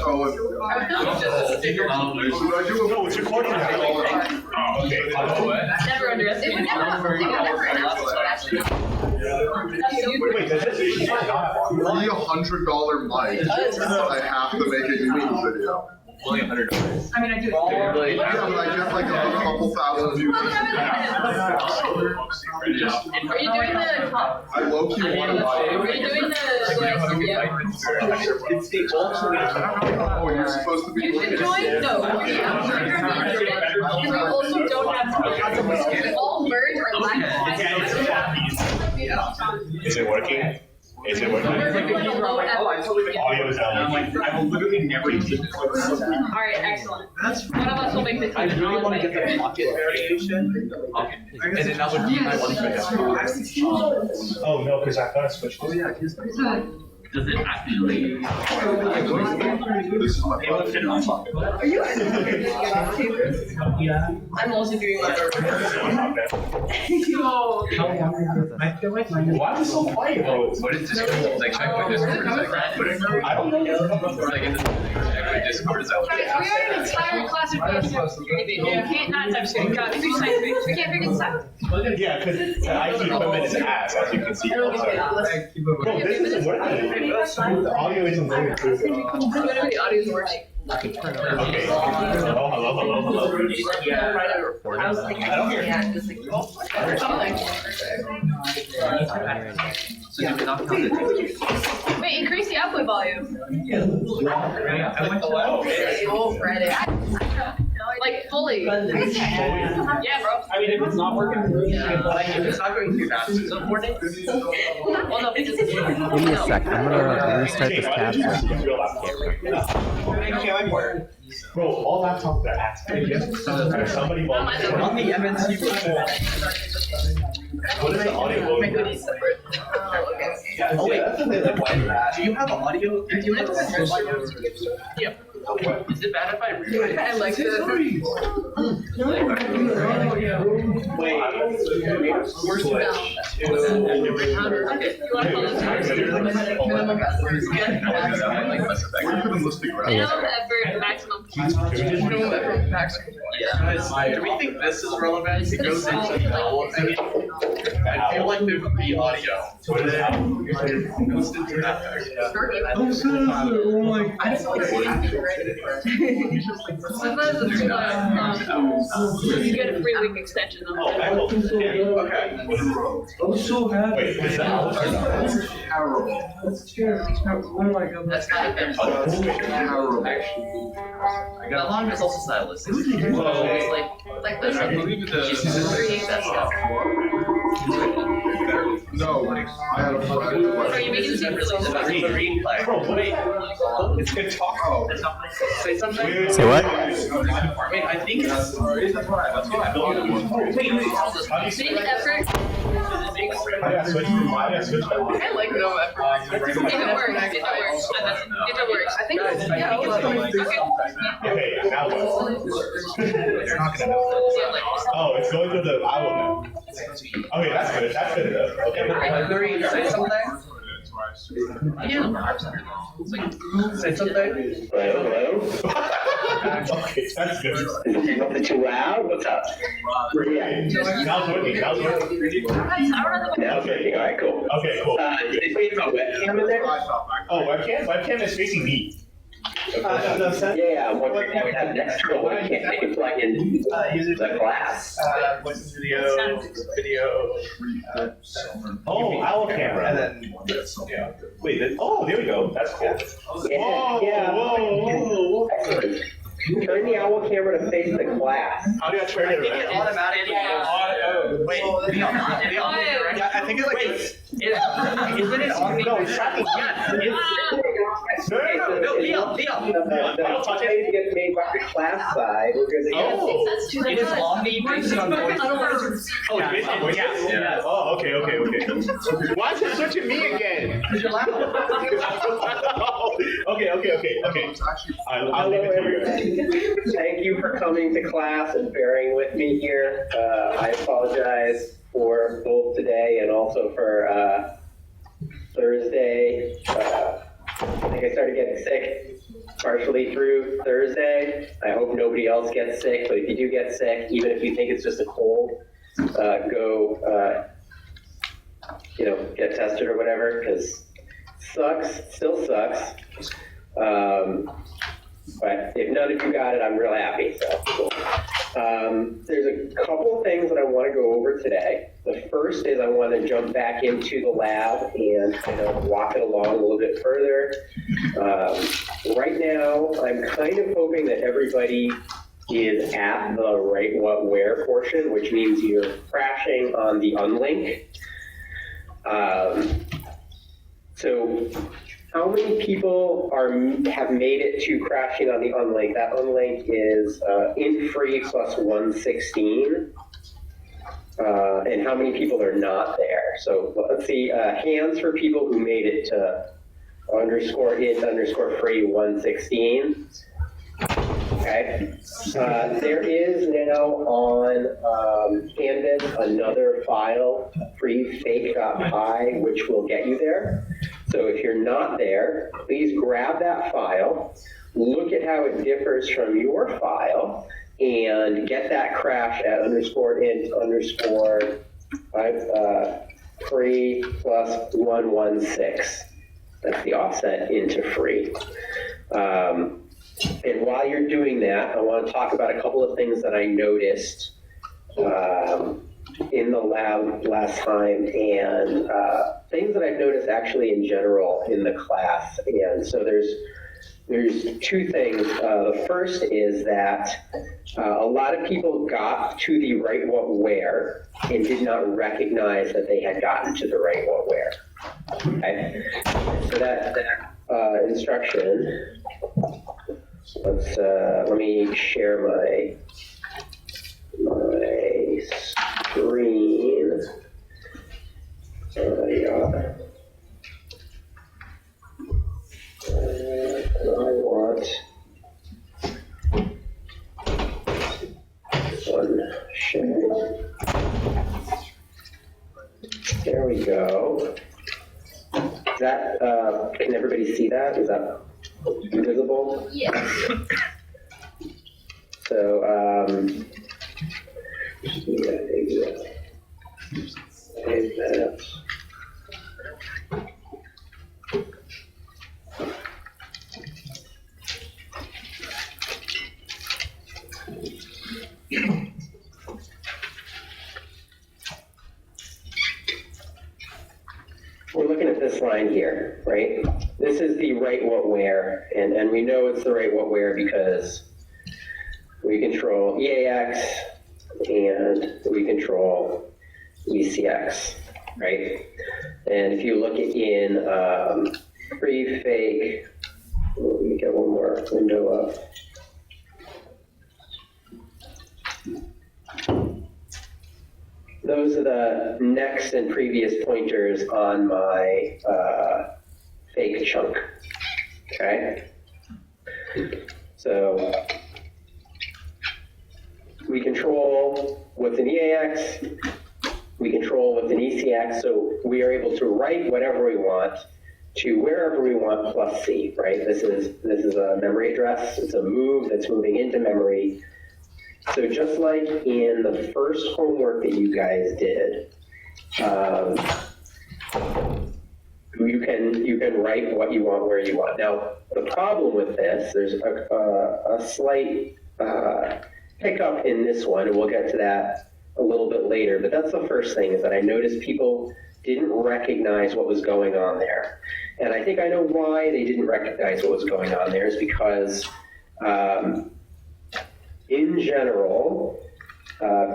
Oh, no, it's recording now. Oh, okay. Never underestimate. Wait, does this usually not have audio? $300 mic. I have to make a YouTube video. Only $100. I mean, I do. Yeah, but I get like a couple thousand views. Are you doing the? I low-key want to buy Are it. you doing the Oh, you're supposed to be You should join. No. Because we also don't have all birds are lacking. Is it working? Is it working? Audio is down. I will literally never use it. Alright, excellent. One of us will make the I really want to get the pocket variation. And then that would be my one choice. Oh no, because I thought I switched it. Does it actually? This is my Are you? I'm also doing my I feel like why was it so quiet though? What is Discord? Like, check my Discord. I don't know. Like, in the check my Discord is out. Guys, we are an entire class of kids. Not I'm just kidding. God, these are science majors. We can't figure this out. Yeah, because the IT equipment is ass, as you can see. Bro, this isn't working. The audio isn't going through. Literally, the audio is working. Okay. Hello. I was like, I don't hear So you cannot count it. Wait, increase the output volume. I like the loud. Oh, Reddit. Like, fully. Yeah, bro. I mean, if it's not working, but if it's not going too fast, is it recording? Well, no, because it's Give me a sec. I'm gonna restart this tab. Bro, all laptops are ass. Somebody volunteer. on the MNC What is the audio My going? hoodie's separate. Oh, wait. Do you have audio? Do you have audio? Yep. Is it bad if I read it? I like the. Wait. We're switch to. Okay, you want to follow this? Minimum Minimum effort, maximum. Minimum effort, maximum. Yeah. Do we think this is relevant? It goes into no. I mean, I feel like there would be audio. It goes into that. I just like sometimes it's you get a 3-week extension on Oh, I it. will. Okay. I'm so happy. Wait, is that out or not? terrible. That's kind of been Terrible. That line is also stylistic. like this. I believe That stuff. No, I had a friend. Are you making the same release? Screenplay. Bro, wait. It's good talk. Oh. Say something. Say what? Wait, I think it's. Big effort. I got switched. I like no effort. If it works, if it works. I think it's, yeah, Okay, now what? Oh, it's going to the owl now. Okay, that's good. That's good enough. Okay. Say something. Yeah. Say something. Hello? Okay, that's good. Is it too loud? What's up? Yeah. Now it's working. Now it's working. Yeah, okay. All right, cool. Okay, cool. Is there a webcam in there? Oh, webcam? Webcam is facing me. Yeah, what you have next to a webcam, they can plug in the glass. Oh, owl camera. And then, wait, oh, there we go. That's cool. Whoa. Excellent. Turn the owl camera to face the glass. How do I turn it around? Automatically. Wait, yeah, I think it's like. Wait, isn't it on the? No, it's tracking. Yes, it's. No, Leo. The page gets made by the class side. We're good to go. Oh, It is on the based on voice. oh, it's based on voice? Yeah. Oh, okay. Why is it switching me again? Because you're loud. Okay. I'll leave it to you guys. Thank you for coming to class and bearing with me here. I apologize for both today and also for Thursday. I think I started getting sick partially through Thursday. I hope nobody else gets sick, but if you do get sick, even if you think it's just a cold, go, get tested or whatever, because still sucks. But if none of you got it, I'm real happy, so cool. There's a couple things that I want to go over today. The first is I want to jump back into the lab and kind of walk it along a little bit further. Right now, I'm kind of hoping that everybody is at the write, what, where portion, which means you're crashing on the unlink. So how many people have made it to crashing on the unlink? That unlink is int free plus 116. And how many people are not there? So let's see, hands for people who made it to _int _free 116. Okay. There is now on Canvas another file, freefake.py, which will get you there. So if you're not there, please grab that file, look at how it differs from your file, and get that crash at _int free plus 116. That's the offset into free. And while you're doing that, I want to talk about a couple of things that I noticed in the lab last time, and things that I've noticed actually in general in the class. And so there's two things. The first is that a lot of people got to the write, what, where, and did not recognize that they had gotten to the write, what, where. Okay? So that instruction, let me share my screen. Yeah. I want one share. There we go. Is that, can everybody see that? Is that visible? Yes. So, yeah. Save that. We're looking at this line here, right? This is the write, what, where, and we know it's the write, what, where because we control EAX and we control ECX, right? And if you look in free fake, let me get one more window up. Those are the next and previous pointers on my fake chunk, okay? So we control what's in EAX, we control what's in ECX, so we are able to write whatever we want to wherever we want plus C, right? This is a memory address, it's a move that's moving into memory. So just like in the first homework that you guys did, you can write what you want where you want. Now, the problem with this, there's a slight hiccup in this one, and we'll get to that a little bit later, but that's the first thing, is that I noticed people didn't recognize what was going on there. And I think I know why they didn't recognize what was going on there, is because in general,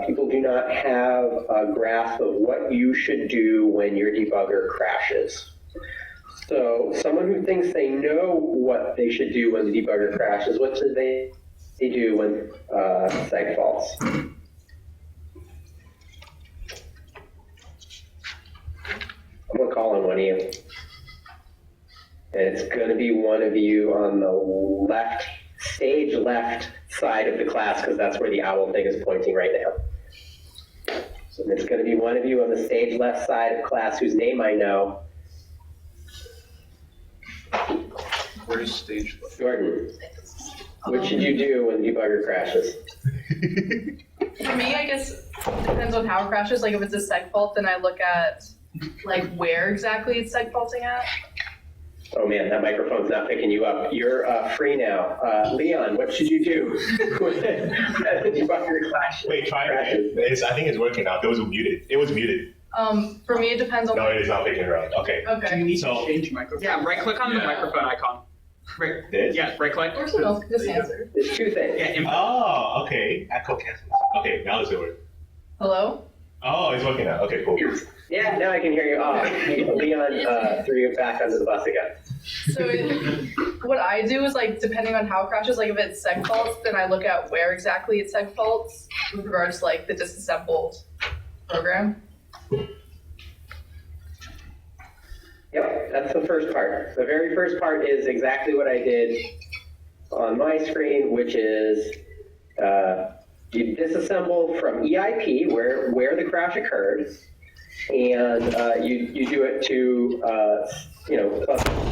people do not have a grasp of what you should do when your debugger crashes. So someone who thinks they know what they should do when the debugger crashes, what should they do when seg faults? I'm going to call on one of you. And it's going to be one of you on the left, stage left side of the class, because that's where the owl thing is pointing right now. So it's going to be one of you on the stage left side of class whose name I know. Where's stage left? Jordan, what should you do when the debugger crashes? For me, I guess it depends on how it crashes. Like if it's a seg fault, then I look at like where exactly it's seg faulting at. Oh man, that microphone's not picking you up. You're free now. Leon, what should you do when the debugger crashes? Wait, try it. I think it's working now. It was muted. It was muted. For me, it depends on. No, it is not picking it up. Okay. Okay. So Change microphone. Yeah, right click on the microphone icon. Right. this. Yeah, right click. Or someone else can just answer. There's two things. Yeah, input. Oh, okay. Echo cancel. Okay, now does it work? Hello? Oh, it's working now. Okay, cool. Yeah, now I can hear you. Oh, Leon threw you back under the bus again. So what I do is like, depending on how it crashes, like if it's seg faults, then I look at where exactly it's seg faults with regards to like the disassembled program. Yep, that's the first part. The very first part is exactly what I did on my screen, which is you disassemble from EIP, where the crash occurred, and you do it to,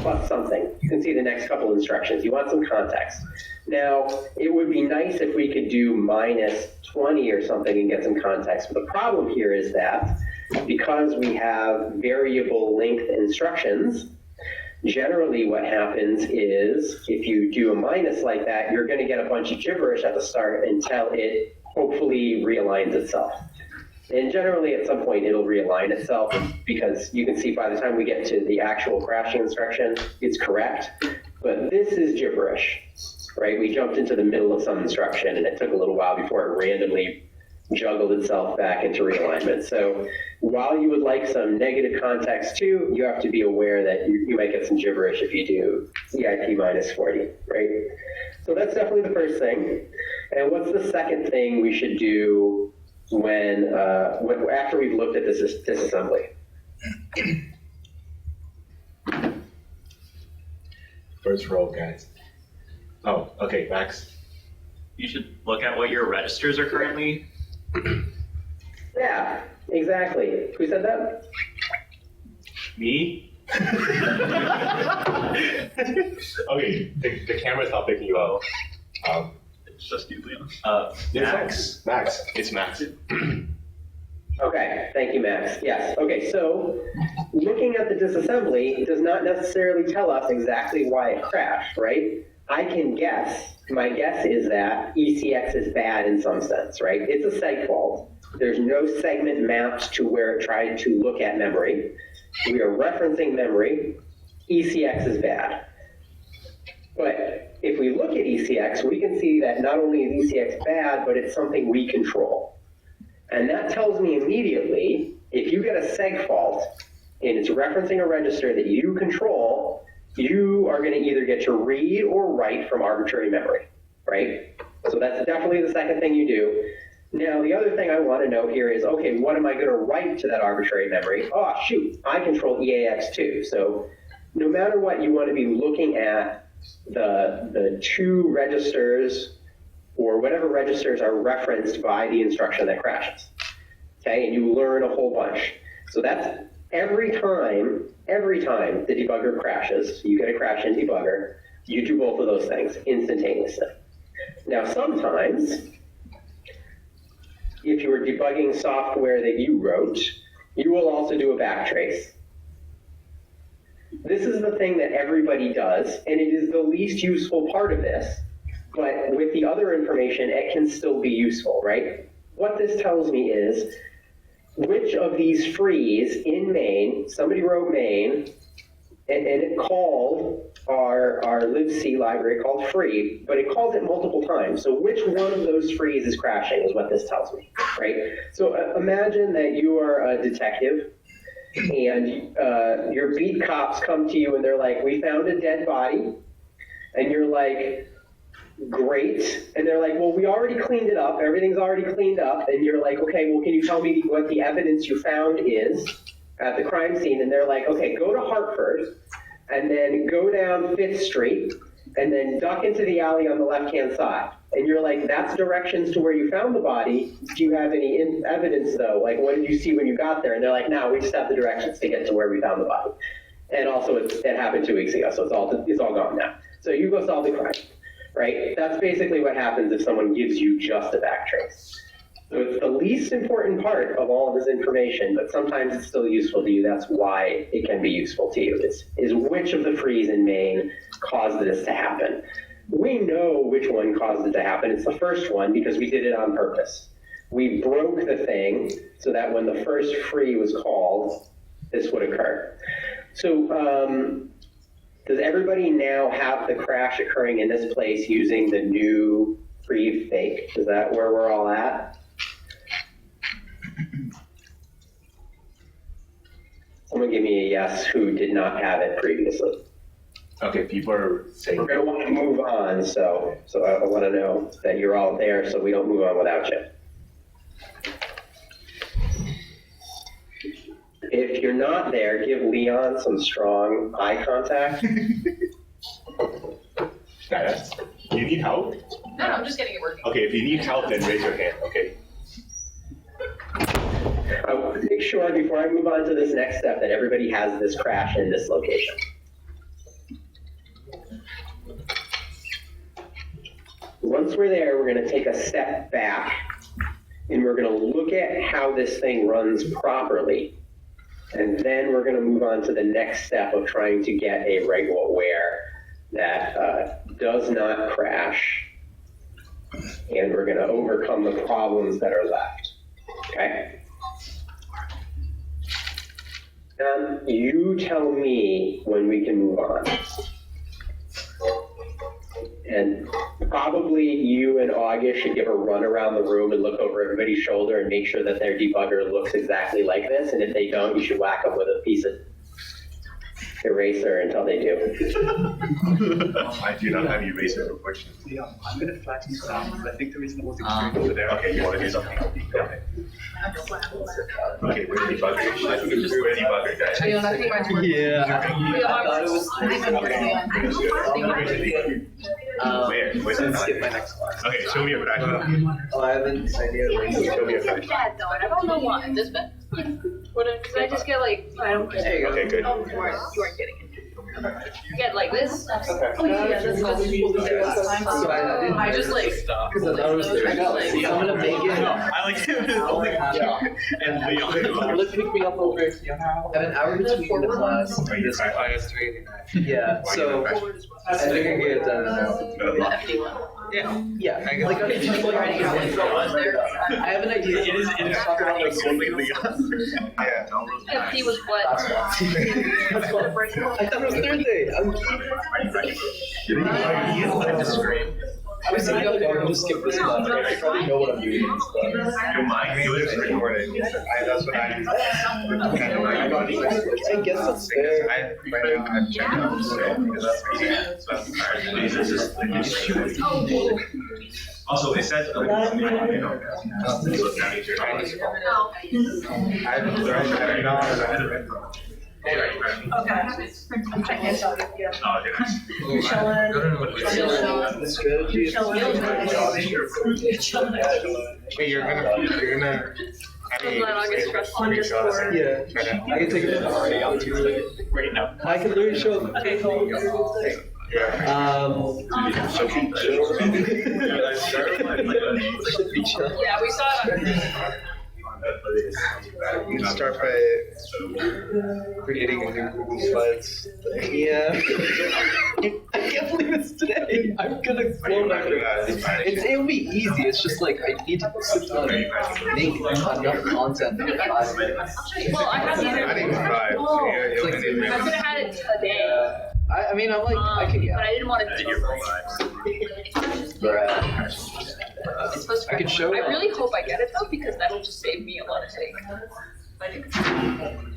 plus something. You can see the next couple instructions. You want some context. Now, it would be nice if we could do -20 or something and get some context, but the problem here is that because we have variable length instructions, generally what happens is if you do a minus like that, you're going to get a bunch of gibberish at the start until it hopefully realigns itself. And generally at some point it'll realign itself because you can see by the time we get to the actual crashing instruction, it's correct. But this is gibberish, right? We jumped into the middle of some instruction and it took a little while before it randomly juggled itself back into realignment. So while you would like some negative context too, you have to be aware that you might get some gibberish if you do EIP -40, right? So that's definitely the first thing. And what's the second thing we should do when after we've looked at this disassembly? First row, guys. Oh, okay, Max. You should look at what your registers are currently. Yeah, exactly. Who said that? Me? Okay, the camera's not picking you up. It's just you, Leon. Max. Max. It's Max. Okay, thank you, Max. Yes, okay, so looking at the disassembly does not necessarily tell us exactly why it crashed, right? I can guess. My guess is that ECX is bad in some sense, right? It's a seg fault. There's no segment mapped to where it tried to look at memory. We are referencing memory. ECX is bad. But if we look at ECX, we can see that not only is ECX bad, but it's something we control. And that tells me immediately, if you get a seg fault and it's referencing a register that you control, you are going to either get to read or write from arbitrary memory, right? So that's definitely the second thing you do. Now, the other thing I want to know here is, okay, what am I going to write to that arbitrary memory? Oh, shoot, I control EAX too. So no matter what, you want to be looking at the two registers or whatever registers are referenced by the instruction that crashes, okay? And you learn a whole bunch. So that's every time the debugger crashes, you get a crash in debugger, you do both of those things instantaneously. Now, sometimes, if you were debugging software that you wrote, you will also do a backtrace. This is the thing that everybody does, and it is the least useful part of this, but with the other information, it can still be useful, right? What this tells me is, which of these frees in main, somebody wrote main, and it called our libc library called free, but it calls it multiple times. So which one of those frees is crashing is what this tells me, right? So imagine that you are a detective and your beat cops come to you and they're like, we found a dead body. And you're like, great. And they're like, well, we already cleaned it up. Everything's already cleaned up. And you're like, okay, well, can you tell me what the evidence you found is at the crime scene? And they're like, okay, go to Hartford and then go down 5th Street and then duck into the alley on the left-hand side. And you're like, that's directions to where you found the body. Do you have any evidence, though? Like, what did you see when you got there? And they're like, no, we just have the directions to get to where we found the body. And also, it happened 2 weeks ago, so it's all gone now. So you go solve the crime, right? That's basically what happens if someone gives you just a backtrace. So it's the least important part of all of this information, but sometimes it's still useful to you. That's why it can be useful to you, is which of the frees in main caused this to happen. We know which one caused it to happen. It's the first one because we did it on purpose. We broke the thing so that when the first free was called, this would occur. So does everybody now have the crash occurring in this place using the new free fake? Is that where we're all at? Someone give me a yes who did not have it previously. Okay, people are saying. We're going to want to move on, so I want to know that you're all there so we don't move on without you. If you're not there, give Leon some strong eye contact. Guys, do you need help? No, I'm just getting it working. Okay, if you need help, then raise your hand, okay? I want to make sure before I move on to this next step that everybody has this crash in this location. Once we're there, we're going to take a step back and we're going to look at how this thing runs properly. And then we're going to move on to the next step of trying to get a regular that does not crash. And we're going to overcome the problems that are left. Okay? You tell me when we can move on. And probably you and August should give a run around the room and look over everybody's shoulder and make sure that their debugger looks exactly like this. And if they don't, you should whack them with a piece of eraser until they do. I do not have eraser, unfortunately. Yeah, I'm gonna flatten this out because I think there is no experience over there. Okay, you want to do something? Okay. Okay, where's the debugger? I think it's where's the debugger, guys? I think mine's working. Yeah. I thought it was. I think mine's working. Where? Where's the Skip my debugger? next class. Okay, show me a crash. Oh, I haven't decided. Show me a crash. Bad though, and I don't know why. This bad? Because I just get like, I don't get it. Okay, good. Oh, you weren't getting it. You get like this? Oh yeah, that's how we will do it last time. So I didn't. I just like. Because I thought it was there. I'm gonna make it. I like him. And Leon. Let's pick me up over. I have an hour between the class. Are you crashing? IS389. Yeah, so I think I can get it done now. Yeah, like I'm just like I have an idea. It is talk about like only Leon. Yeah. He was what? I thought it was Thursday. I'm gonna skip this class. I probably know what I'm doing. Your mind is recording. That's what I guess it's fair. I've checked out also, it says Yeah, I can take it already on Tuesday. Right now. I can literally show up. Yeah, we saw it. You start by creating a new Google Slides. Yeah. I can't believe it's today. I'm gonna blow my It'll be easy. It's just like I need to sit down and make enough content in 5 minutes. Well, I haven't. I didn't drive. It's like, I could have had it today. I mean, I'm like, I can, But I didn't want to do It's supposed to. I can show I you. really hope I get it though, because that'll just save me a lot of take.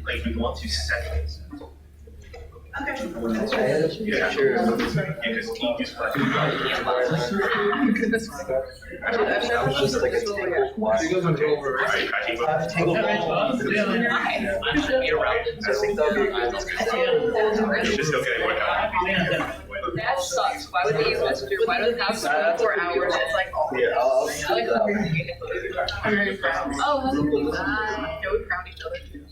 Like you want to set it. Yeah, sure. Because team is flexible. That was just like a tangled wire. Tangled I should be around it. It's just still getting worked out. That sucks. Why would they use Messenger? Why do they have 24 hours. It's like all. Yeah, I'll I like Oh, how's it going? Yeah, we found each other too.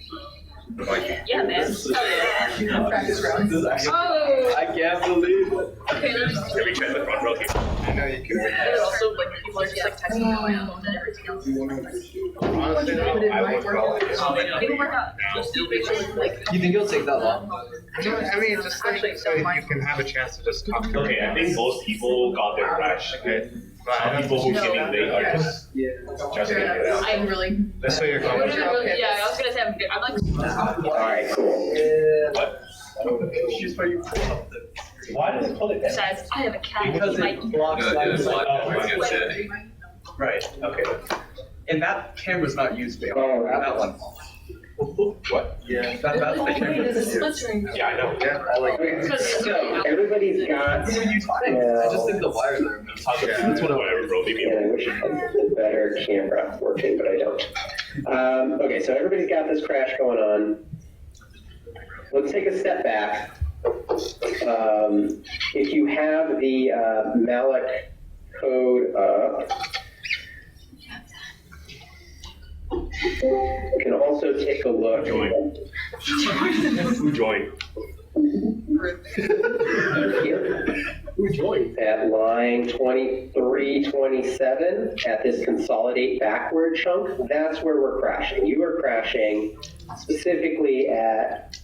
Yeah, man. Hell yeah. Practice rounds. Oh. I can't believe it. Okay, let me see. Let me try the front row here. I know you can. There's also like people are just like texting me on my phone and everything else. Honestly, though, I would probably. It'll work out. Just do pictures like. You think it'll take that long? I mean, just like, Actually, so don't you mind. can have a chance to just talk to Okay, I think most people got their crash. Okay. Some people who came in late are just getting it out. I'm really. Just so you're confident. Yeah, I was gonna say I'm like. All right, cool. What? She's where you pull up the. Why does it pull it down? Besides, I have a cat. Because He might. it blocks line of sight. Oh, right, okay. And that camera's not used there. Oh, That one. What? Yeah, that's the camera. There's a split screen. Yeah, I know. Yeah, I like Okay, so everybody's got. What are you talking about? I just think the wire there. That's whatever, bro. Leave me And I alone. wish I had a better camera working, but I don't. Okay, so everybody's got this crash going on. Let's take a step back. If you have the malloc code up, you can also take a look. Who joined? Here. Who joined? At line 2327, at this consolidate backward chunk, that's where we're crashing. You are crashing specifically at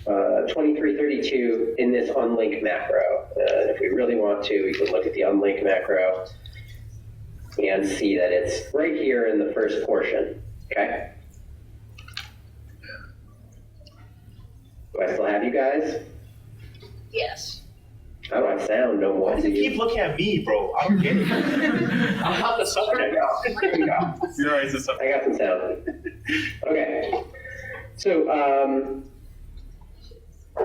2332 in this unlink macro. And if we really want to, we can look at the unlink macro and see that it's right here in the first portion, okay? Do I still have you guys? Yes. How do I sound? No Why more. does it keep looking at me, bro? I don't get it. I'm not the subject. There you go. You're always the subject. I got some sound. Okay. So,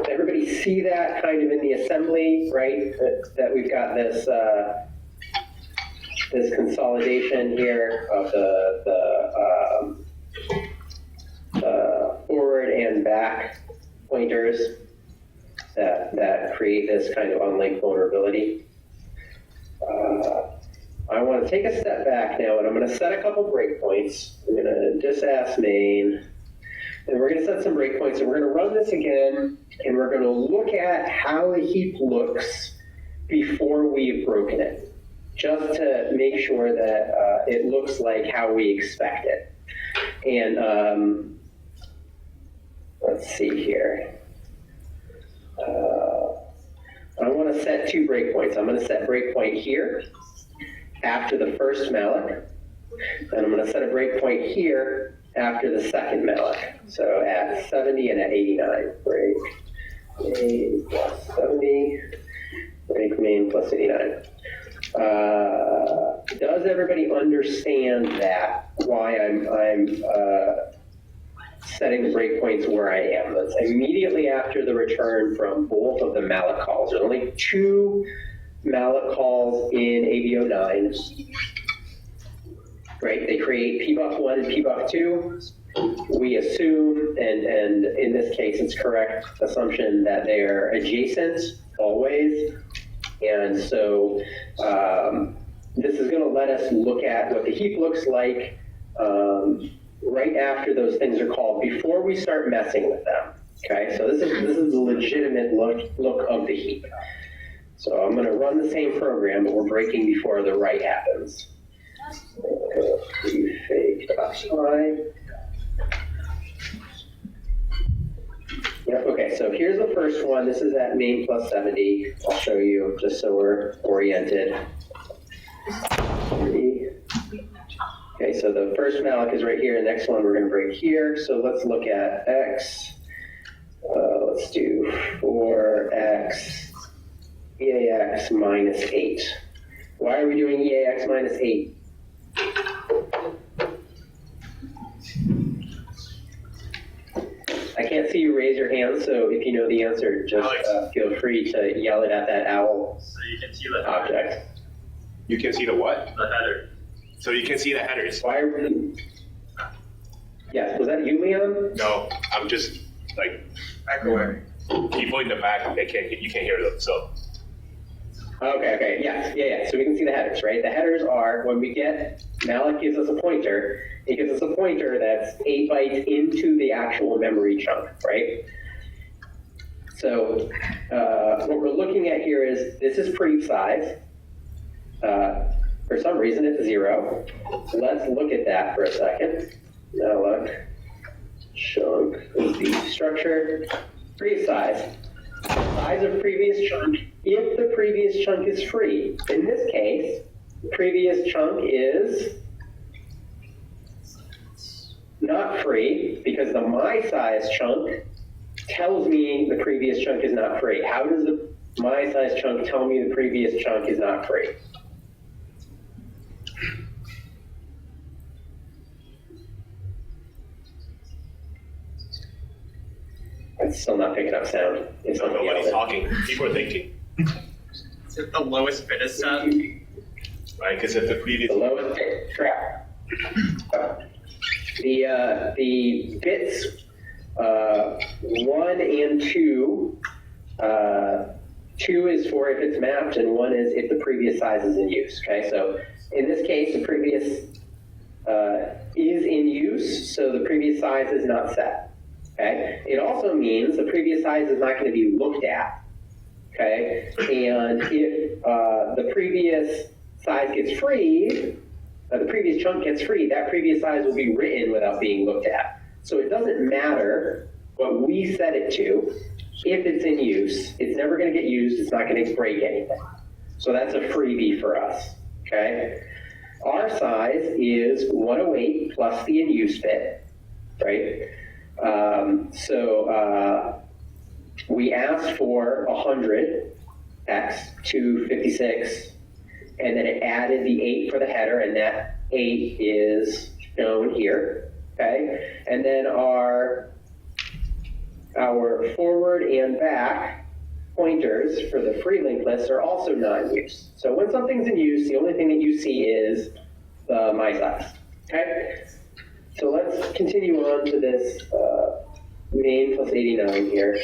everybody see that kind of in the assembly, right? That we've got this this consolidation here of the forward and back pointers that create this kind of unlinked vulnerability. I want to take a step back now, and I'm going to set a couple breakpoints. I'm going to disass main, and we're going to set some breakpoints, and we're going to run this again, and we're going to look at how the heap looks before we've broken it, just to make sure that it looks like how we expect it. And let's see here. I want to set two breakpoints. I'm going to set breakpoint here after the first malloc, and I'm going to set a breakpoint here after the second malloc. So at 70 and at 89. Break main plus 70, break main plus 89. Does everybody understand that? Why I'm setting the breakpoints where I am? That's immediately after the return from both of the malloc calls. There's only two malloc calls in ABO9. Right? They create pbuff1 and pbuff2. We assume, and in this case it's correct assumption, that they are adjacent always. And so this is going to let us look at what the heap looks like right after those things are called, before we start messing with them. Okay, so this is the legitimate look of the heap. So I'm going to run the same program, but we're breaking before the write happens. Fake.i. Yep, okay, so here's the first one. This is at main plus 70. I'll show you just so we're oriented. Okay, so the first malloc is right here. The next one we're going to break here. So let's look at x. Let's do 4x EAX minus 8. Why are we doing EAX minus 8? I can't see you raise your hand, so if you know the answer, just feel free to yell it at that owl So you can see the object. You can see the what? The header. So you can see the headers. Why are we... Yes, was that you, Leon? No, I'm just like Echoing. people in the back. You can't hear them. So Okay, yes, yeah. So we can see the headers, right? The headers are, when we get, Malik gives us a pointer, it gives us a pointer that's 8 bytes into the actual memory chunk, right? So what we're looking at here is, this is pre size. For some reason, it's 0. Let's look at that for a second. Now look, chunk is the structure, pre size. Size of previous chunk, if the previous chunk is free. In this case, the previous chunk is not free because the my size chunk tells me the previous chunk is not free. How does the my size chunk tell me the previous chunk is not free? It's still not picking up sound. It's So nobody's talking. People are thinking. Is it the lowest bit is set? Right? Because if the previous. The lowest bit, correct. The bits 1 and 2, 2 is for if it's mapped, and 1 is if the previous size is in use. Okay, so in this case, the previous is in use, so the previous size is not set. Okay, it also means the previous size is not going to be looked at. Okay, and if the previous size gets freed, the previous chunk gets freed, that previous size will be written without being looked at. So it doesn't matter what we set it to. If it's in use, it's never going to get used. It's not going to break anything. So that's a freebie for us. Okay, our size is 108 plus the in use bit, right? We asked for 100 x to 56, and then it added the 8 for the header, and that 8 is shown here, okay? And then our forward and back pointers for the free linked lists are also not in use. So when something's in use, the only thing that you see is the my size, okay? So let's continue on to this main plus 89 here.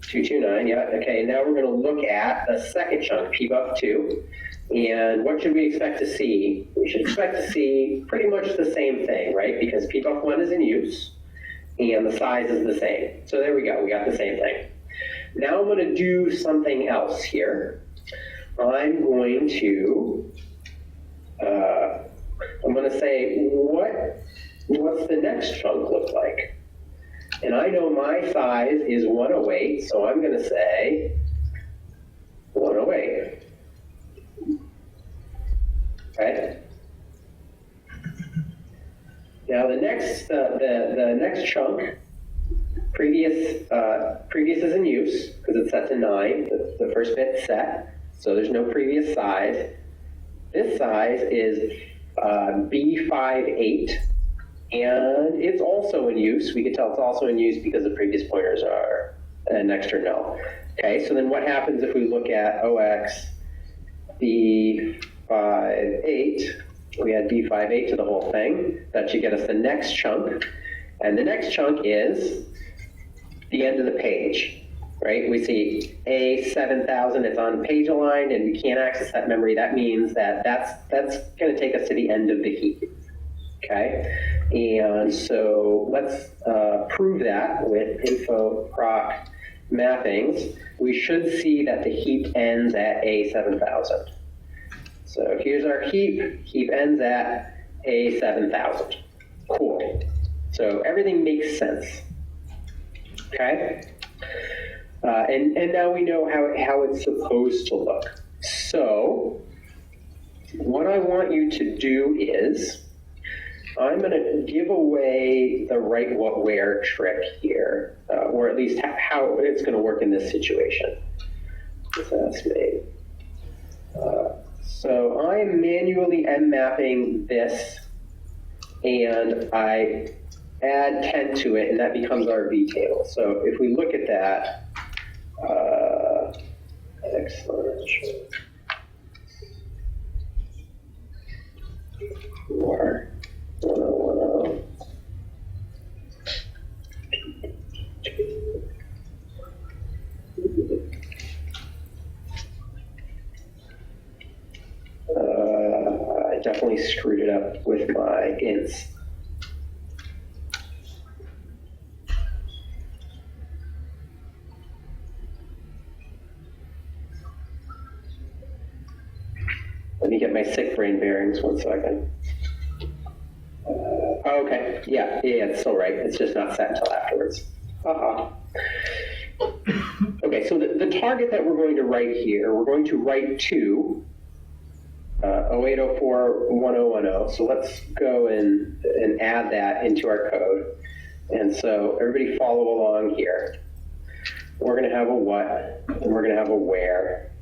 229, yeah, okay, now we're going to look at the second chunk, pbuff2, and what should we expect to see? We should expect to see pretty much the same thing, right? Because pbuff1 is in use, and the size is the same. So there we go, we got the same thing. Now I'm going to do something else here. I'm going to say, what's the next chunk look like? And I know my size is 108, so I'm going to say 108. Okay. Now the next chunk, previous is in use because it's set to 9. The first bit's set, so there's no previous size. This size is B58. And it's also in use. We can tell it's also in use because the previous pointers are an extra null. Okay, so then what happens if we look at OX B58? We add B58 to the whole thing. That should get us the next chunk. And the next chunk is the end of the page, right? We see A7000, it's on page aligned, and we can't access that memory. That means that that's going to take us to the end of the heap. Okay, and so let's prove that with info proc mappings. We should see that the heap ends at A7000. So here's our heap ends at A7000. Cool. So everything makes sense. Okay, and now we know how it's supposed to look. So what I want you to do is, I'm going to give away the write what where trick here, or at least how it's going to work in this situation. So that's me. So I'm manually mapping this, and I add 10 to it, and that becomes our V table. So if we look at that, excellent. 4. 1010. definitely screwed it up with my ints. Let me get my sick brain bearings 1 second. Okay, yeah, it's still right. It's just not set until afterwards. Okay, so the target that we're going to write here, we're going to write to 08041010. So let's go and add that into our code. And so everybody follow along here. We're going to have a what, and we're going to have a where.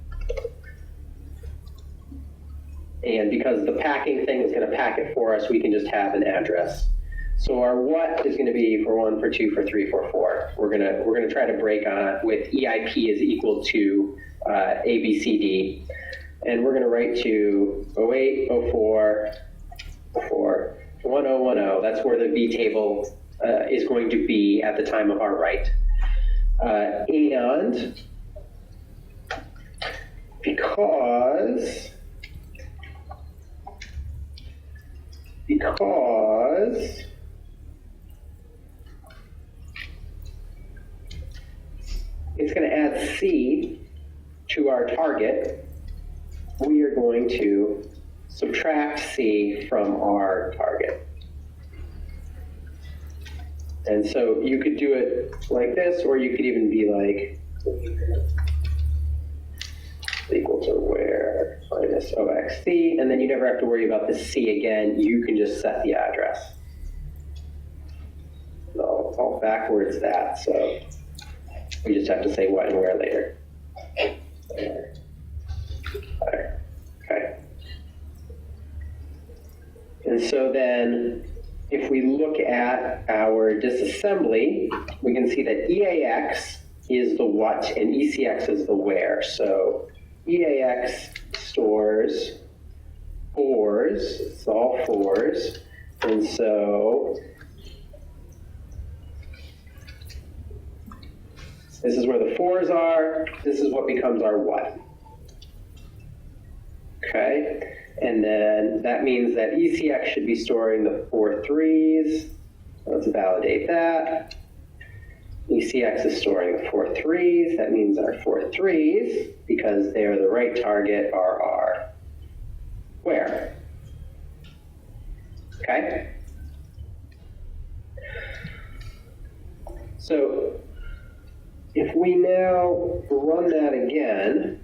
And because the packing thing is going to pack it for us, we can just have an address. So our what is going to be for 1, for 2, for 3, for 4. We're going to try to break on with EIP is equal to ABCD. And we're going to write to 0804 for 1010. That's where the V table is going to be at the time of our write. And because it's going to add C to our target, we are going to subtract C from our target. And so you could do it like this, or you could even be like equal to where minus OXC, and then you never have to worry about the C again. You can just set the address. I'll backwards that, so we just have to say what and where later. Okay. And so then, if we look at our disassembly, we can see that EAX is the what and ECX is the where. So EAX stores 4s, it's all 4s, and so this is where the 4s are, this is what becomes our what. Okay, and then that means that ECX should be storing the 4 3s. Let's validate that. ECX is storing the 4 3s. That means our 4 3s, because they are the right target, are our where. Okay? So if we now run that again,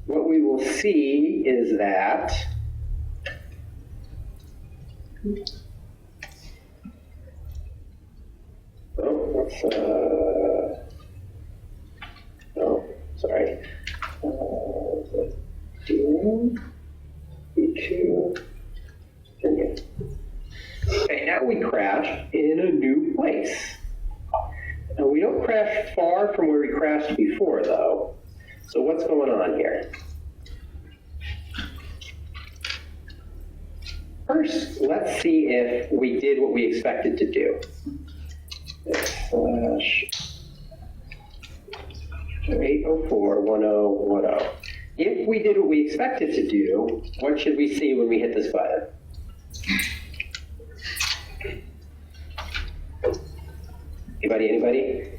what we will see is that Okay, now we crash in a new place. Now we don't crash far from where we crashed before, though. So what's going on here? First, let's see if we did what we expected to do. /8041010. If we did what we expected to do, what should we see when we hit this button? Anybody?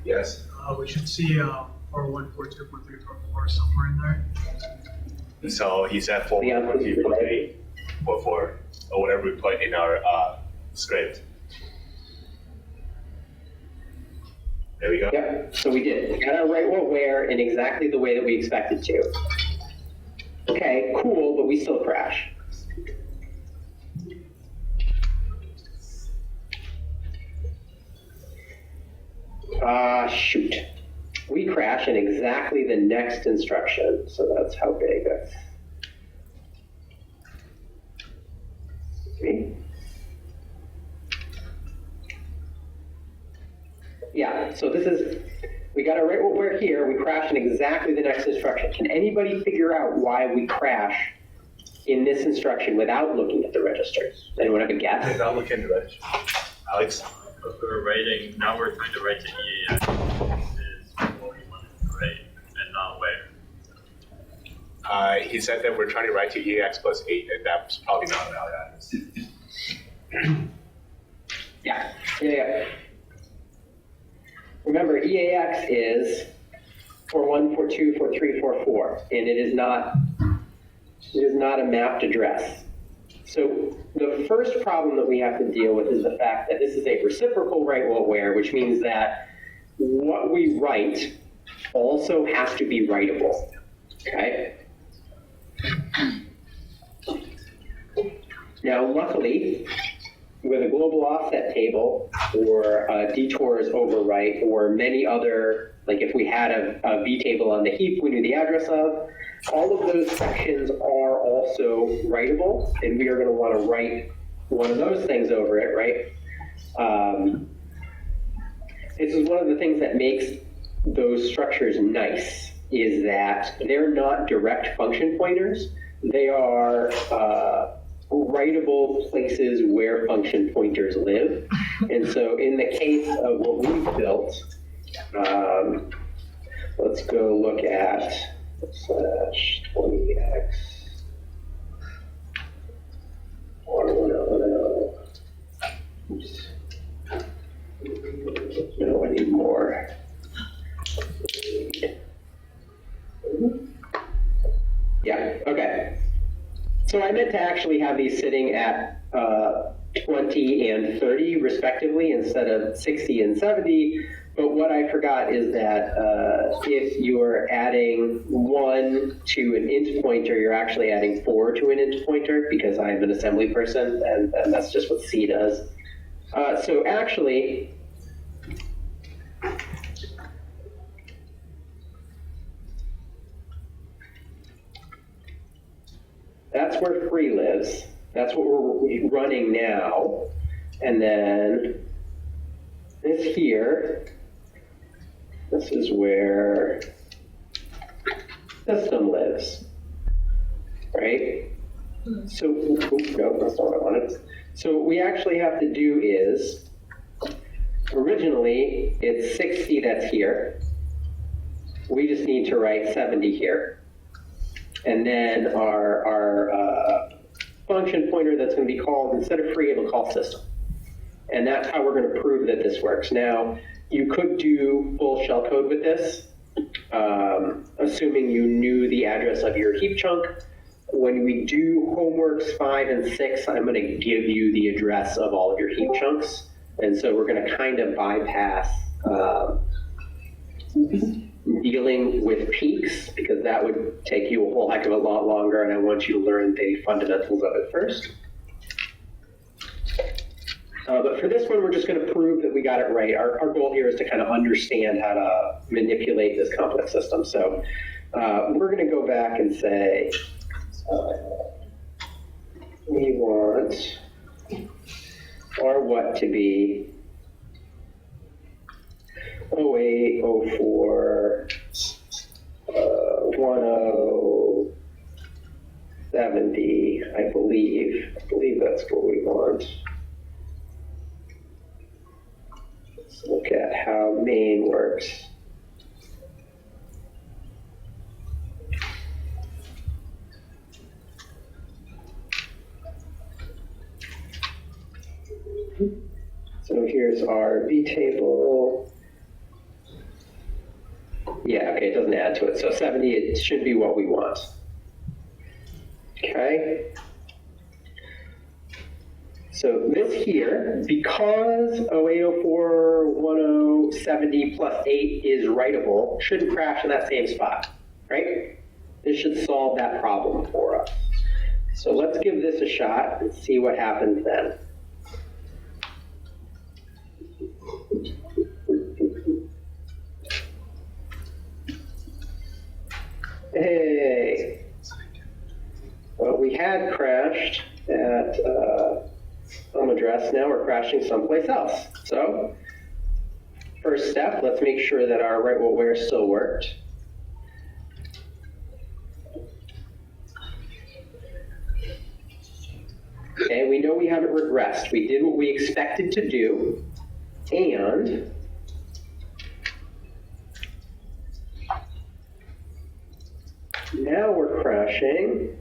Yes. We should see 4142.344 somewhere in there. So he said 4.3, 4.4, or whatever we put in our script. There we go. Yep, so we did. We got our right what where in exactly the way that we expected to. Okay, cool, but we still crash. Shoot. We crash in exactly the next instruction, so that's how big that's. See? Yeah, so this is, we got our right what where here, we crash in exactly the next instruction. Can anybody figure out why we crash in this instruction without looking at the registers? Anyone have a guess? Without looking at the registers. Alex? If we're writing, now we're trying to write to EAX is what we wanted to write and not where. He said that we're trying to write to EAX plus 8, and that's probably not a valid address. Yeah. Remember, EAX is 41, 42, 43, 44, and it is not a mapped address. So the first problem that we have to deal with is the fact that this is a reciprocal write-while-where, which means that what we write also has to be writable, okay? Now, luckily, with a global offset table or detours overwrite or many other, like if we had a V table on the heap we knew the address of, all of those sections are also writable, and we are going to want to write one of those things over it, right? This is one of the things that makes those structures nice, is that they're not direct function pointers. They are writable places where function pointers live. And so in the case of what we've built, let's go look at slash 20x 1110. Oops. No, I need more. Yeah, okay. So I meant to actually have these sitting at 20 and 30 respectively instead of 60 and 70, but what I forgot is that if you're adding 1 to an int pointer, you're actually adding 4 to an int pointer, because I'm an assembly person, and that's just what C does. So actually, that's where free lives. That's what we're running now. And then this here, this is where system lives, right? So, no, that's not what I wanted. So what we actually have to do is, originally it's 60 that's here. We just need to write 70 here. And then our function pointer that's going to be called, instead of free, it'll call system. And that's how we're going to prove that this works. Now, you could do full shell code with this, assuming you knew the address of your heap chunk. When we do homeworks 5 and 6, I'm going to give you the address of all of your heap chunks. And so we're going to kind of bypass dealing with peaks, because that would take you a whole heck of a lot longer, and I want you to learn the fundamentals of it first. But for this one, we're just going to prove that we got it right. Our goal here is to kind of understand how to manipulate this complex system. So we're going to go back and say, we want our what to be 08, 04, 10, 70, I believe. I believe that's what we want. Let's look at how main works. So here's our V table. Yeah, okay, it doesn't add to it. So 70, it should be what we want. Okay. So this here, because 08, 04, 10, 70 plus 8 is writable, shouldn't crash in that same spot, right? This should solve that problem for us. So let's give this a shot and see what happens then. Hey, well, we had crashed at home address. Now we're crashing someplace else. So first step, let's make sure that our write-while-where still worked. Okay, we know we haven't regressed. We did what we expected to do. And now we're crashing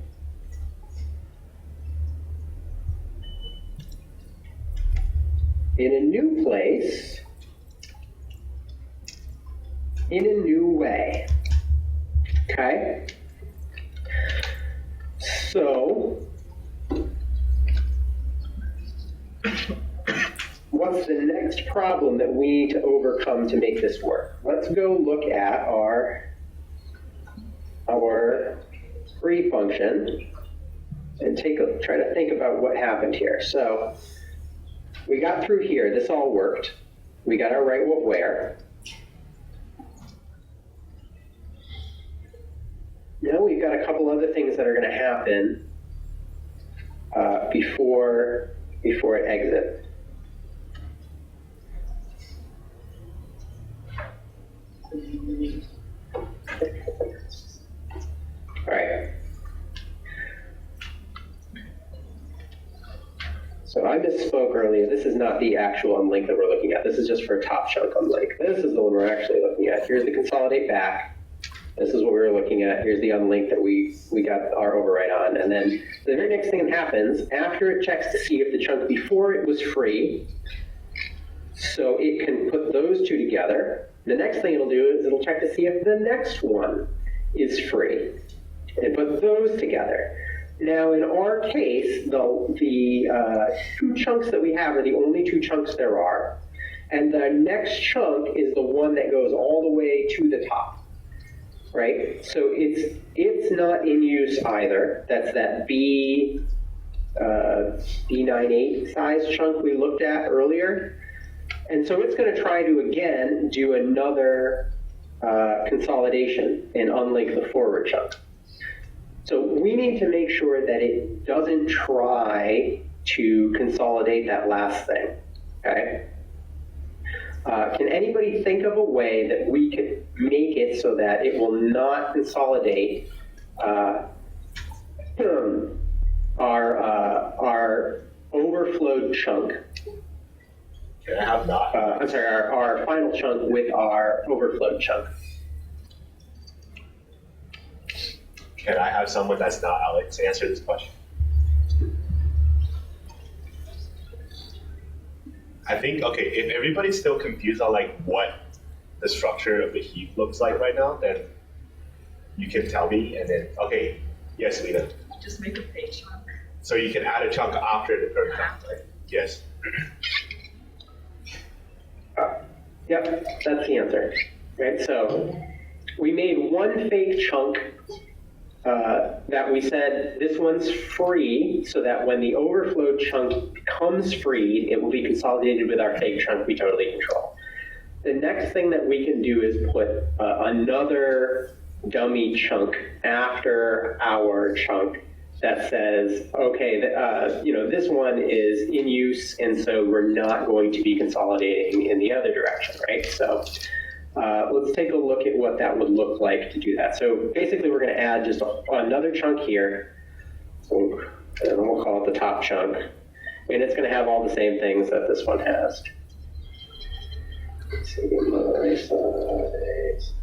in a new place, in a new way. Okay? So, what's the next problem that we need to overcome to make this work? Let's go look at our free function and try to think about what happened here. So, we got through here, this all worked. We got our right what where. Now we've got a couple other things that are going to happen before it exits. All right. So I misspoke earlier. This is not the actual unlink that we're looking at. This is just for a top chunk unlink. This is the one we're actually looking at. Here's the consolidate back. This is what we were looking at. Here's the unlink that we got our override on. And then the very next thing that happens, after it checks to see if the chunk before it was free, so it can put those two together, the next thing it'll do is it'll check to see if the next one is free and put those together. Now, in our case, the two chunks that we have are the only two chunks there are. And the next chunk is the one that goes all the way to the top. Right? So it's not in use either. That's that B98 size chunk we looked at earlier. And so it's going to try to, again, do another consolidation and unlink the forward chunk. So we need to make sure that it doesn't try to consolidate that last thing, okay? Can anybody think of a way that we could make it so that it will not consolidate our overflowed chunk? Can I have not? I'm sorry, our final chunk with our overflowed chunk. Can I have someone that's not Alex answer this question? I think, okay, if everybody's still confused on like what the structure of the heap looks like right now, then you can tell me, and then, okay, yes, Lena. Just make a fake chunk. So you can add a chunk after the current chunk, right? Yes. Yep, that's the answer. Right, so we made one fake chunk that we said this one's free, so that when the overflow chunk becomes free, it will be consolidated with our fake chunk we totally control. The next thing that we can do is put another dummy chunk after our chunk that says, okay, this one is in use, and so we're not going to be consolidating in the other direction, right? So let's take a look at what that would look like to do that. So basically, we're going to add just another chunk here, and then we'll call it the top chunk, and it's going to have all the same things that this one has. Let's see, my size.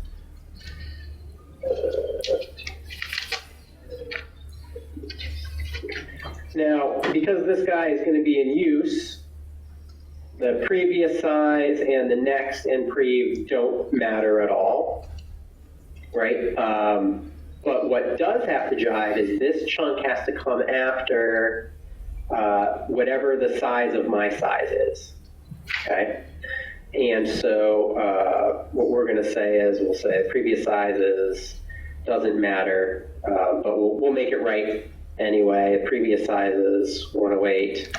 Now, because this guy is going to be in use, the previous size and the next and pre don't matter at all, right? But what does have to jive is this chunk has to come after whatever the size of my size is, okay? And so what we're going to say is, we'll say previous sizes doesn't matter, but we'll make it right anyway. Previous size is 108,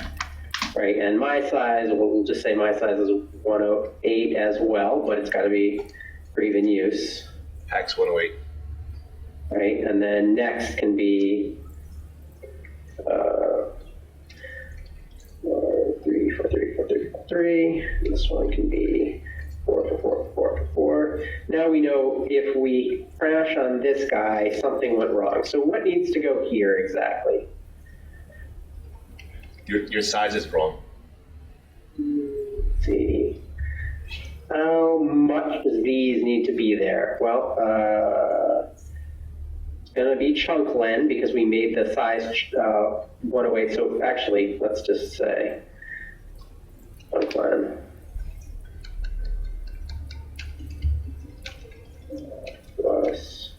right? And my size, we'll just say my size is 108 as well, but it's got to be for even use. X 108. Right, and then next can be 3, 4, 3, 4, 3, 4, 3. This one can be 4, 4, 4, 4, 4. Now we know if we crash on this guy, something went wrong. So what needs to go here exactly? Your size is wrong. Let's see. How much does these need to be there? Well, it's gonna be chunk len because we made the size 108. So actually, let's just say chunk len plus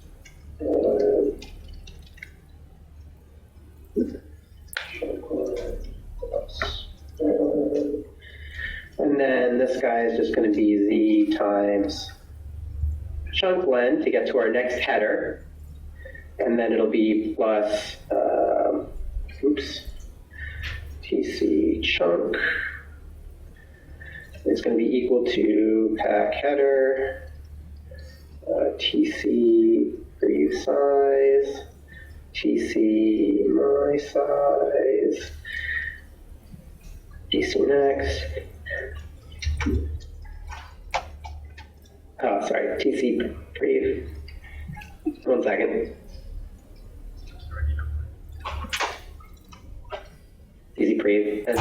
chunk len plus and then this guy is just going to be z times chunk len to get to our next header. And then it'll be plus, tc chunk. It's going to be equal to pack header, tc preview size, tc my size, tc next. Oh, sorry, tc prev. 1 second. Tc prev and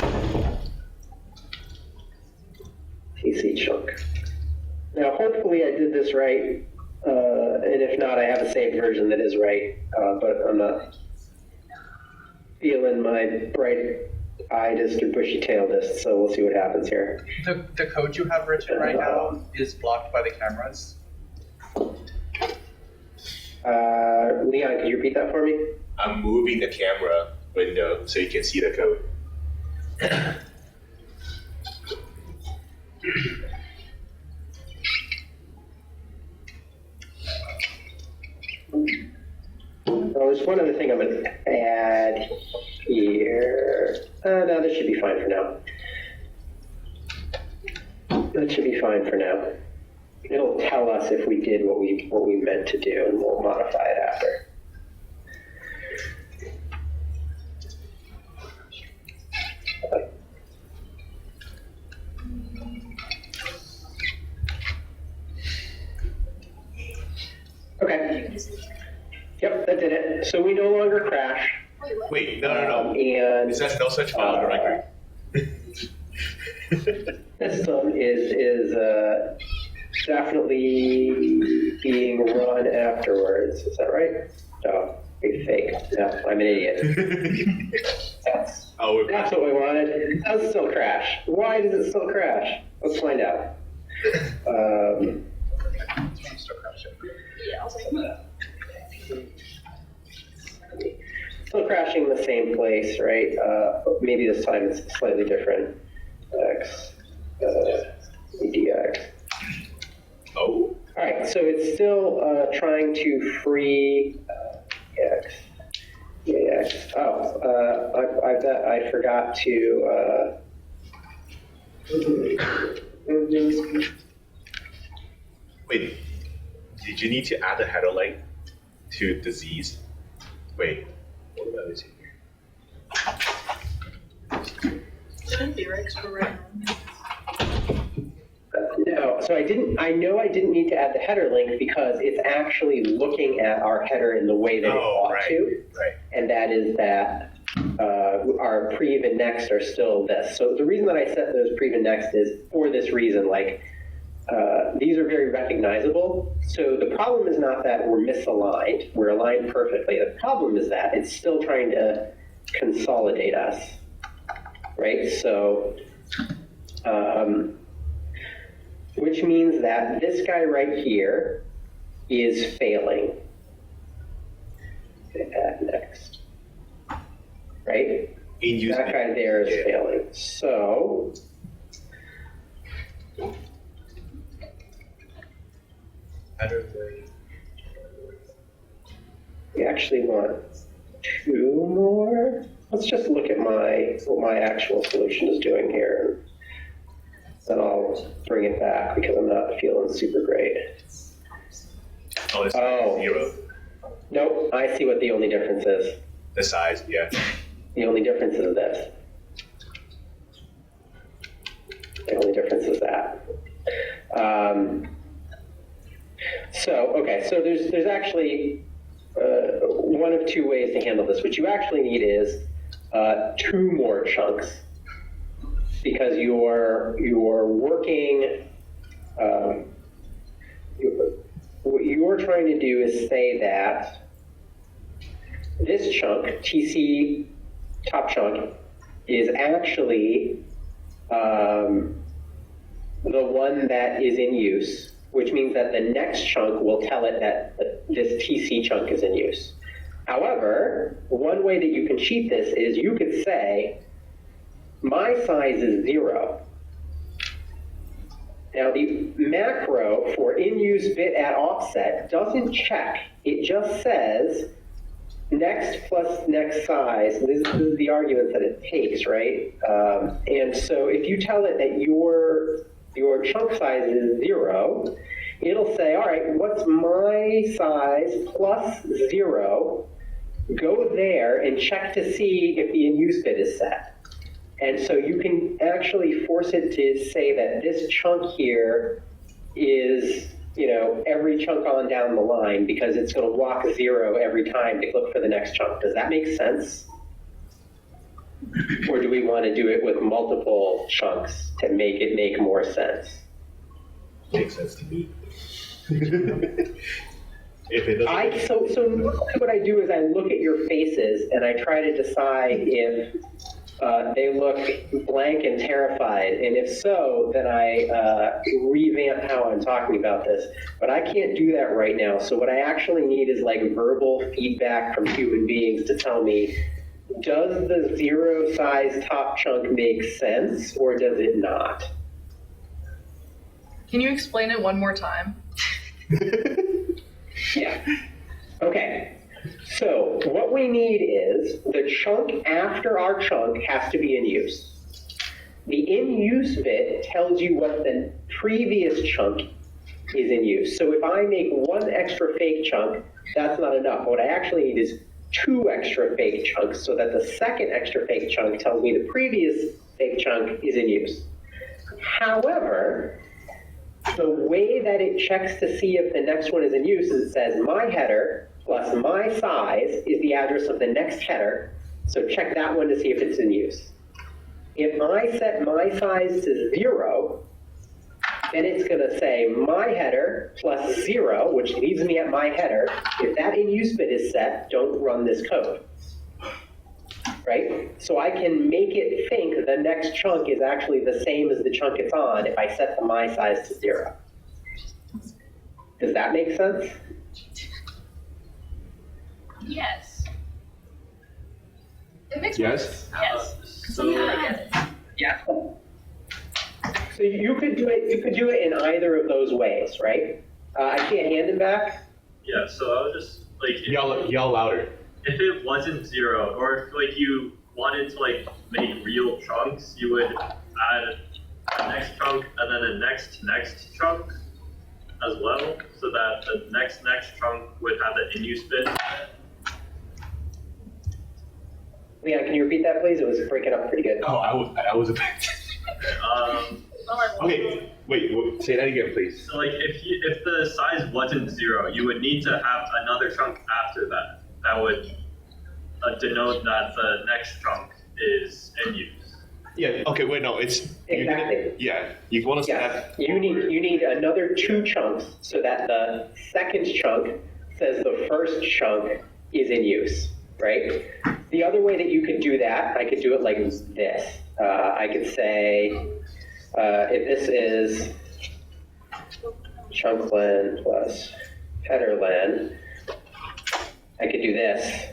tc chunk. Now, hopefully I did this right, and if not, I have a saved version that is right, but I'm not feeling my bright-eyed or bushy-tailed, so we'll see what happens here. The code you have written right now is blocked by the cameras. Leon, could you repeat that for me? I'm moving the camera window so you can see the code. Oh, there's one other thing I'm going to add here. No, this should be fine for now. That should be fine for now. It'll tell us if we did what we meant to do, and we'll modify it after. Okay. Yep, that did it. So we no longer crash. Wait, no. And It says no such file directory. system is definitely being run afterwards. Is that right? No, be fake. No, I'm an idiot. That's what we wanted. It does still crash. Why does it still crash? Let's find out. Still crashing in the same place, right? Maybe this time it's slightly different. X, EDX. Oh. All right, so it's still trying to free EX. EAX. Oh, I bet I forgot to. Wait, did you need to add a header link to disease? Wait, what am I missing here? Shouldn't be right, 'cause we're right now. No, so I know I didn't need to add the header link because it's actually looking at our header in the way that it ought to. Right. And that is that our prev and next are still this. So the reason that I set those prev and next is for this reason, like these are very recognizable. So the problem is not that we're misaligned, we're aligned perfectly. The problem is that it's still trying to consolidate us, right? So, which means that this guy right here is failing. Add next, right? That guy there is failing. So, we actually want 2 more. Let's just look at what my actual solution is doing here. Then I'll bring it back because I'm not feeling super great. Oh, it's 0. Nope, I see what the only difference is. The size, yeah. The only difference is this. The only difference is that. So there's actually one of 2 ways to handle this. What you actually need is 2 more chunks because you're working What you're trying to do is say that this chunk, TC top chunk, is actually the one that is in use, which means that the next chunk will tell it that this TC chunk is in use. However, one way that you can cheat this is you could say, my size is 0. Now the macro for in-use bit at offset doesn't check. It just says next plus next size. This is the argument that it takes, right? And so if you tell it that your chunk size is 0, it'll say, all right, what's my size plus 0? Go there and check to see if the in-use bit is set. And so you can actually force it to say that this chunk here is, every chunk on down the line, because it's going to walk 0 every time to look for the next chunk. Does that make sense? Or do we want to do it with multiple chunks to make it make more sense? Makes sense to me. If it doesn't. So what I do is I look at your faces and I try to decide if they look blank and terrified, and if so, then I revamp how I'm talking about this. But I can't do that right now, so what I actually need is like verbal feedback from human beings to tell me, does the 0 size top chunk make sense, or does it not? Can you explain it one more time? Yeah. Okay. So what we need is the chunk after our chunk has to be in use. The in-use bit tells you what the previous chunk is in use. So if I make one extra fake chunk, that's not enough. What I actually need is 2 extra fake chunks so that the second extra fake chunk tells me the previous fake chunk is in use. However, the way that it checks to see if the next one is in use is it says my header plus my size is the address of the next header, so check that one to see if it's in use. If I set my size to 0, then it's going to say my header plus 0, which leaves me at my header. If that in-use bit is set, don't run this code. Right? So I can make it think the next chunk is actually the same as the chunk it's on if I set the my size to 0. Does that make sense? Yes. It makes Yes. Yes. Something like that. Yeah. So you could do it. You could do it in either of those ways, right? I can't hand it back. Yeah, so I was just like, Yell louder. if it wasn't 0, or if like you wanted to like make real chunks, you would add a next chunk and then a next chunk as well, so that the next chunk would have the in-use bit. Leon, can you repeat that, please? It was breaking up pretty good. Oh, I was a bit. Okay, wait, say that again, please. So like if the size wasn't 0, you would need to have another chunk after that. That would denote that the next chunk is in use. Yeah. Okay. Wait. No. It's Exactly. You want us to Yes. have. You need another 2 chunks so that the second chunk says the first chunk is in use, right? The other way that you could do that, I could do it like this. I could say, if this is chunk len plus header len, I could do this.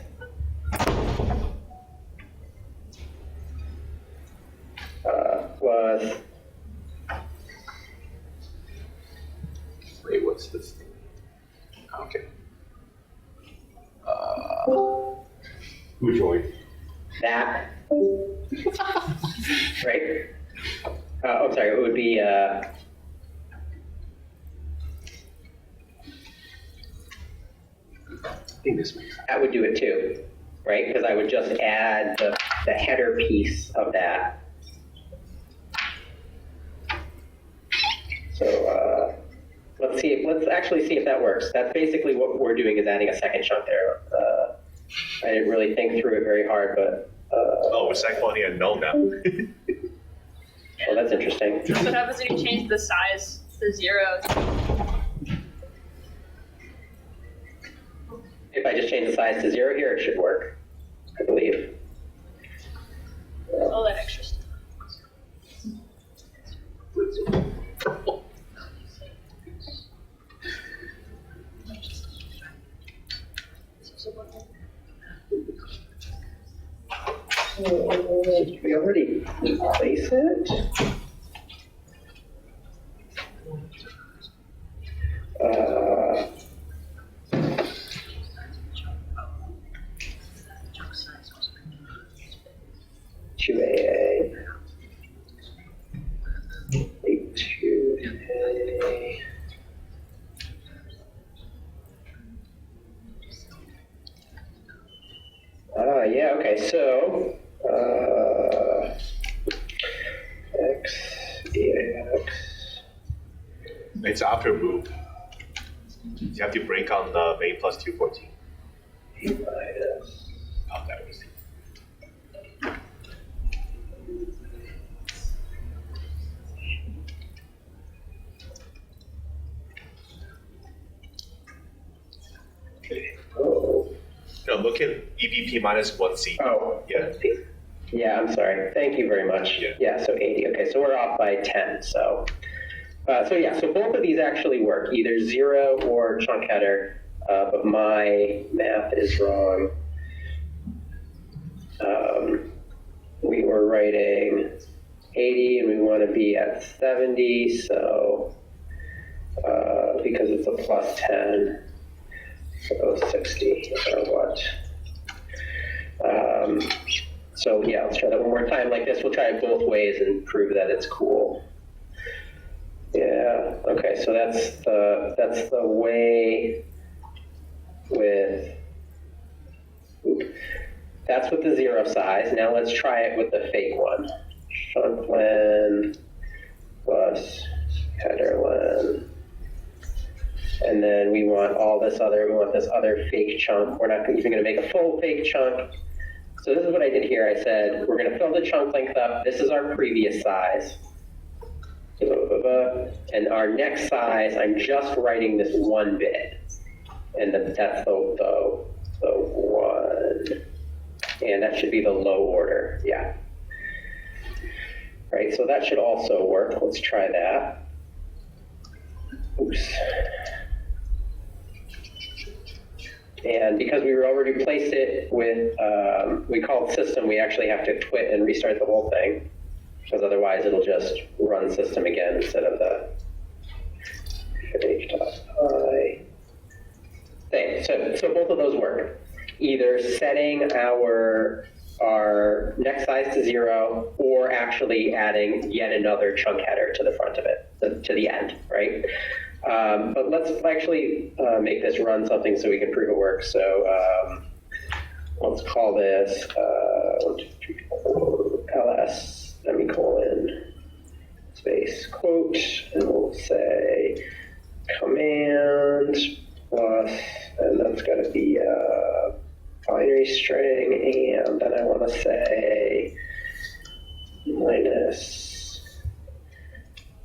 Plus, Wait. What's this thing? Okay. Who joined? that, right? I'm sorry, it would be, I think this makes sense. that would do it too, right? Because I would just add the header piece of that. So let's actually see if that works. That's basically what we're doing, is adding a second chunk there. I didn't really think through it very hard, but Oh, it's like funny unknown now. well, that's interesting. What happens if you change the size to 0. If I just change the size to 0 here, it should work, I believe. All that extra stuff. Did we already place it? Two AA. 2A. Yeah, okay, so, X, EAX. It's after move. You have to break on the main plus 214. Minus. Oh, that was okay. Oh. No, look at EVP minus 1C. Oh. Yeah. Yeah, I'm sorry. Thank you very much. Yeah. So 80. Okay, so we're off by 10. So both of these actually work, either 0 or chunk header, but my math is wrong. We were writing 80 and we want to be at 70, so because it's a plus 10, so 60 or what? So yeah, let's try that one more time like this. We'll try it both ways and prove that it's cool. Yeah, okay, so that's the way with, that's with the 0 size. Now let's try it with the fake one. Chunk len plus header len. And then we want this other fake chunk. We're not even gonna make a full fake chunk. So this is what I did here. I said, we're gonna fill the chunk length up. This is our previous size. And our next size, I'm just writing this one bit. And that's the 1. And that should be the low order, yeah. Right, so that should also work. Let's try that. Oops. And because we already placed it with, we called system, we actually have to quit and restart the whole thing. Because otherwise it'll just run system again instead of the h.i thing. So both of those work. Either setting our next size to 0 or actually adding yet another chunk header to the front of it, to the end, right? But let's actually make this run something so we can prove it works. So let's call this 1, 2, 3, 4, ls semicolon space quote, and we'll say command plus, and that's got to be a binary string, and then I want to say minus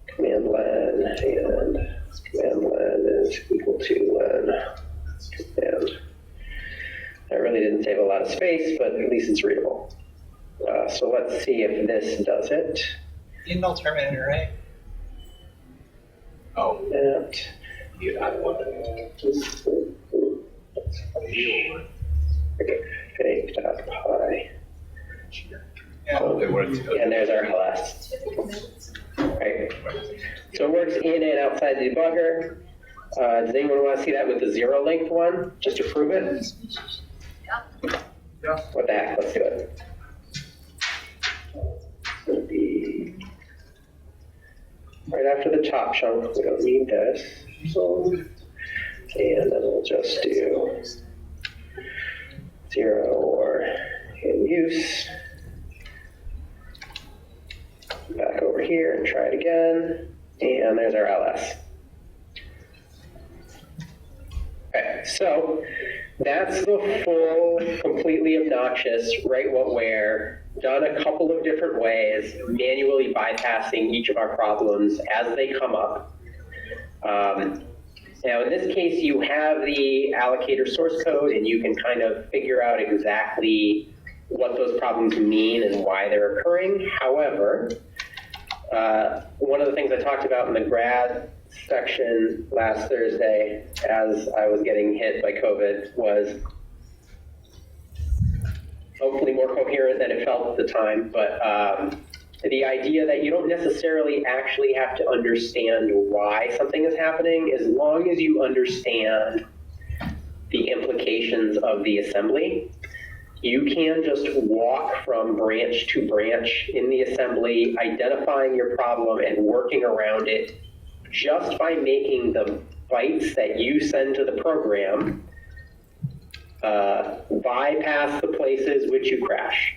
command len, and command len is equal to len command. I really didn't save a lot of space, but at least it's readable. So let's see if this does it. You know Terminator, right? Oh. And You add one. okay, fake.pi. Oh, it worked. And there's our ls. Right. So it works in and outside the debugger. Does anyone want to see that with the 0 length one, just to prove it? Yeah. What the heck? Let's do it. It's going to be right after the top chunk. We don't need this. So, and then we'll just do 0 or in use. Back over here and try it again. And there's our ls. Okay, so that's the full, completely obnoxious write what where, done a couple of different ways, manually bypassing each of our problems as they come up. Now, in this case, you have the allocator source code, and you can kind of figure out exactly what those problems mean and why they're occurring. However, one of the things I talked about in the grad section last Thursday, as I was getting hit by COVID, was hopefully more coherent than it felt at the time, but the idea that you don't necessarily actually have to understand why something is happening, as long as you understand the implications of the assembly. You can just walk from branch to branch in the assembly, identifying your problem and working around it just by making the bytes that you send to the program bypass the places which you crash.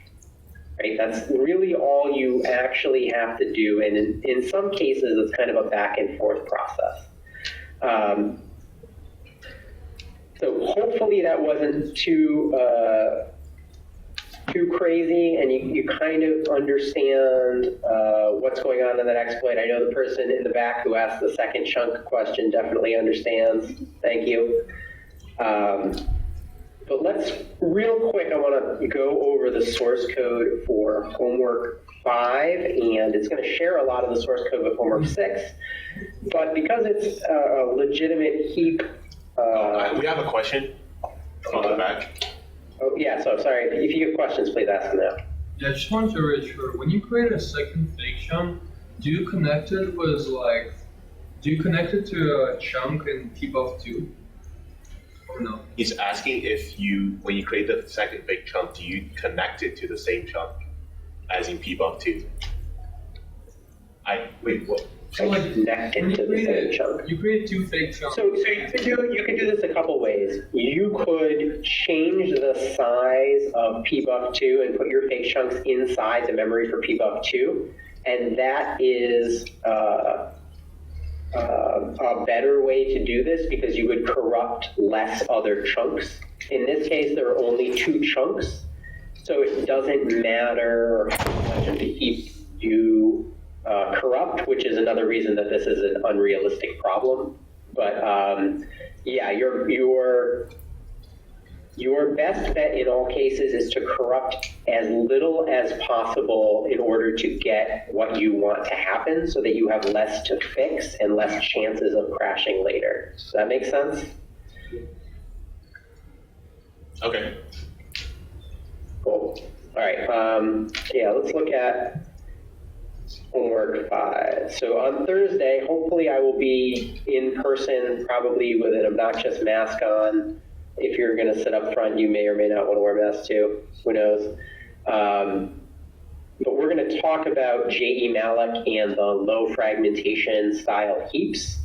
Right? That's really all you actually have to do, and in some cases, it's kind of a back and forth process. So hopefully that wasn't too crazy, and you kind of understand what's going on in that exploit. I know the person in the back who asked the second chunk question definitely understands. Thank you. But let's, real quick, I want to go over the source code for homework 5, and it's going to share a lot of the source code with homework 6. But because it's a legitimate heap... we have a question from the back. Oh, yeah, so sorry. If you have questions, please ask them now. Yeah, I just wanted to make sure, when you create a second fake chunk, do you connect it with, like, do you connect it to a chunk in pbuff2? Or no? He's asking if you, when you create the second big chunk, do you connect it to the same chunk as in pbuff2? Wait, what? So like connected to the same chunk. You create 2 fake chunks. So you could do this a couple ways. You could change the size of pbuff2 and put your fake chunks inside the memory for pbuff2, and that is a better way to do this because you would corrupt less other chunks. In this case, there are only 2 chunks, so it doesn't matter how much of the heap you corrupt, which is another reason that this is an unrealistic problem. But yeah, your best bet in all cases is to corrupt as little as possible in order to get what you want to happen so that you have less to fix and less chances of crashing later. Does that make sense? Okay. Cool. All right. Yeah, let's look at homework 5. So on Thursday, hopefully I will be in person, probably with an obnoxious mask on. If you're going to sit up front, you may or may not want to wear a mask too. Who knows? But we're going to talk about J.E. Malek and the low fragmentation style heaps.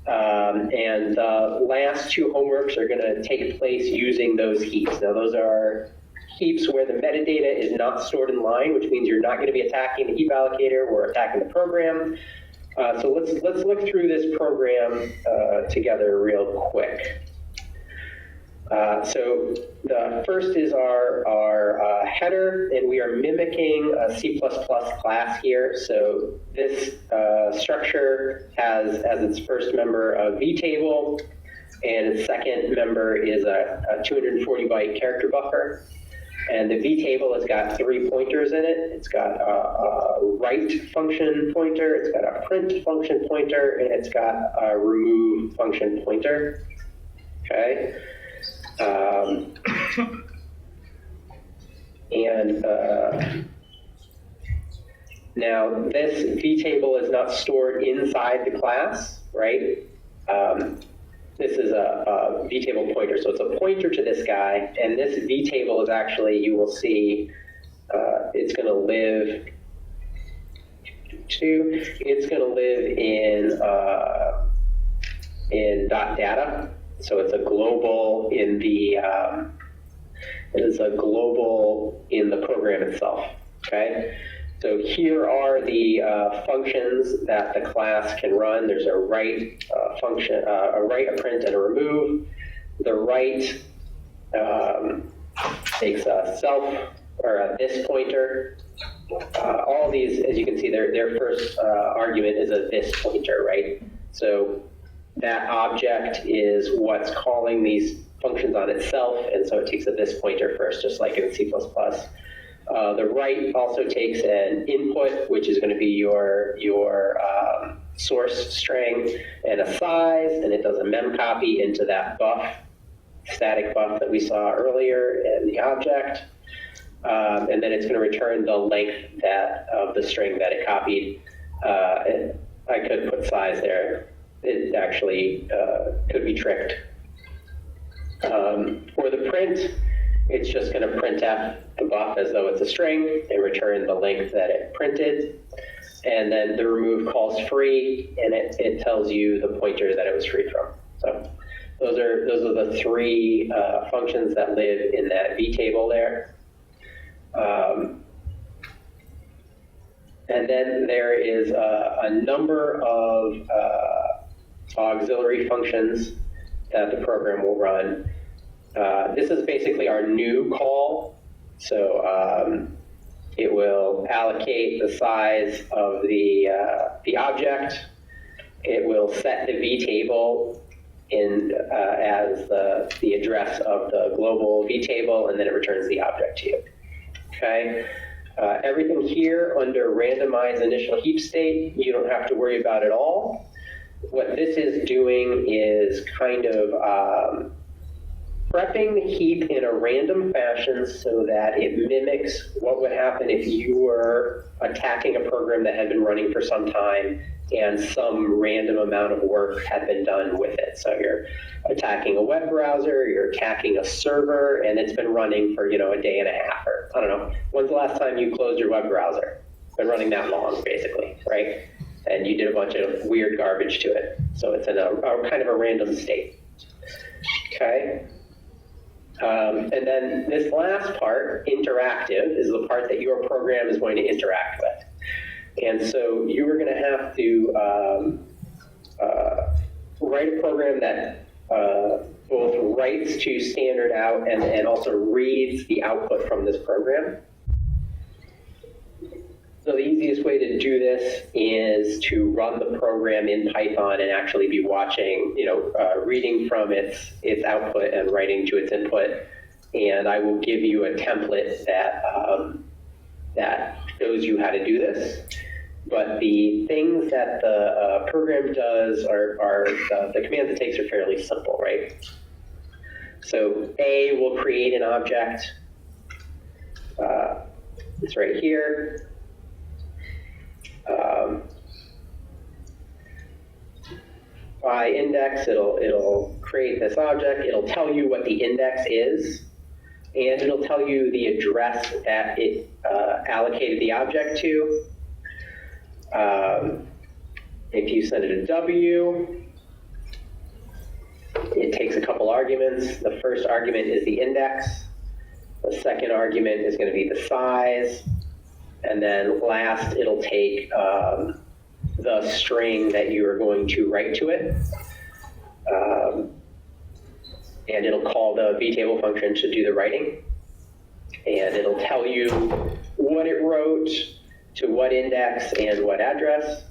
And the last 2 homeworks are going to take place using those heaps. Now, those are heaps where the metadata is not stored in line, which means you're not going to be attacking the heap allocator or attacking the program. So let's look through this program together real quick. So the first is our header, and we are mimicking a C++ class here. So this structure has as its first member a vtable, and its second member is a 240-byte character buffer. And the vtable has got 3 pointers in it. It's got a write function pointer, it's got a print function pointer, and it's got a remove function pointer. Okay. Now this vtable is not stored inside the class, right? This is a vtable pointer, so it's a pointer to this guy, and this vtable is actually, you will see, it's going to live. It's going to live in .data. So it's a global in the program itself. Okay. So here are the functions that the class can run. There's a write function, a write, a print, and a remove. The write takes a self or a this pointer. All these, as you can see, their first argument is a this pointer, right? So That object is what's calling these functions on itself, and so it takes a this pointer first, just like in C++. The right also takes an input, which is going to be your source string, and a size, and it does a memcopy into that buff, static buff that we saw earlier in the object. And then it's going to return the length of the string that it copied. And I could put size there. It actually could be tricked. For the print, it's just going to printf the buff as though it's a string and return the length that it printed. And then the remove calls free, and it tells you the pointer that it was freed from. So those are the three functions that live in that V table there. And then there is a number of auxiliary functions that the program will run. This is basically our new call. So it will allocate the size of the object. It will set the V table as the address of the global V table, and then it returns the object to you. Okay. Everything here under randomized initial heap state, you don't have to worry about at all. What this is doing is kind of prepping the heap in a random fashion so that it mimics what would happen if you were attacking a program that had been running for some time and some random amount of work had been done with it. So you're attacking a web browser, you're attacking a server, and it's been running for, a day and a half, or I don't know. When's the last time you closed your web browser? It's been running that long, basically, right? And you did a bunch of weird garbage to it. So it's in a kind of a random state. Okay. And then this last part, interactive, is the part that your program is going to interact with. And so you are going to have to write a program that both writes to standard out and also reads the output from this program. So the easiest way to do this is to run the program in Python and actually be watching, reading from its output and writing to its input. And I will give you a template that shows you how to do this. But the things that the program does the commands it takes are fairly simple, right? So A will create an object. It's right here. By index, it'll create this object. It'll tell you what the index is, and it'll tell you the address that it allocated the object to. If you send it a W, it takes a couple arguments. The first argument is the index. The second argument is going to be the size. And then last, it'll take the string that you are going to write to it. And it'll call the vtable function to do the writing. And it'll tell you what it wrote, to what index, and what address.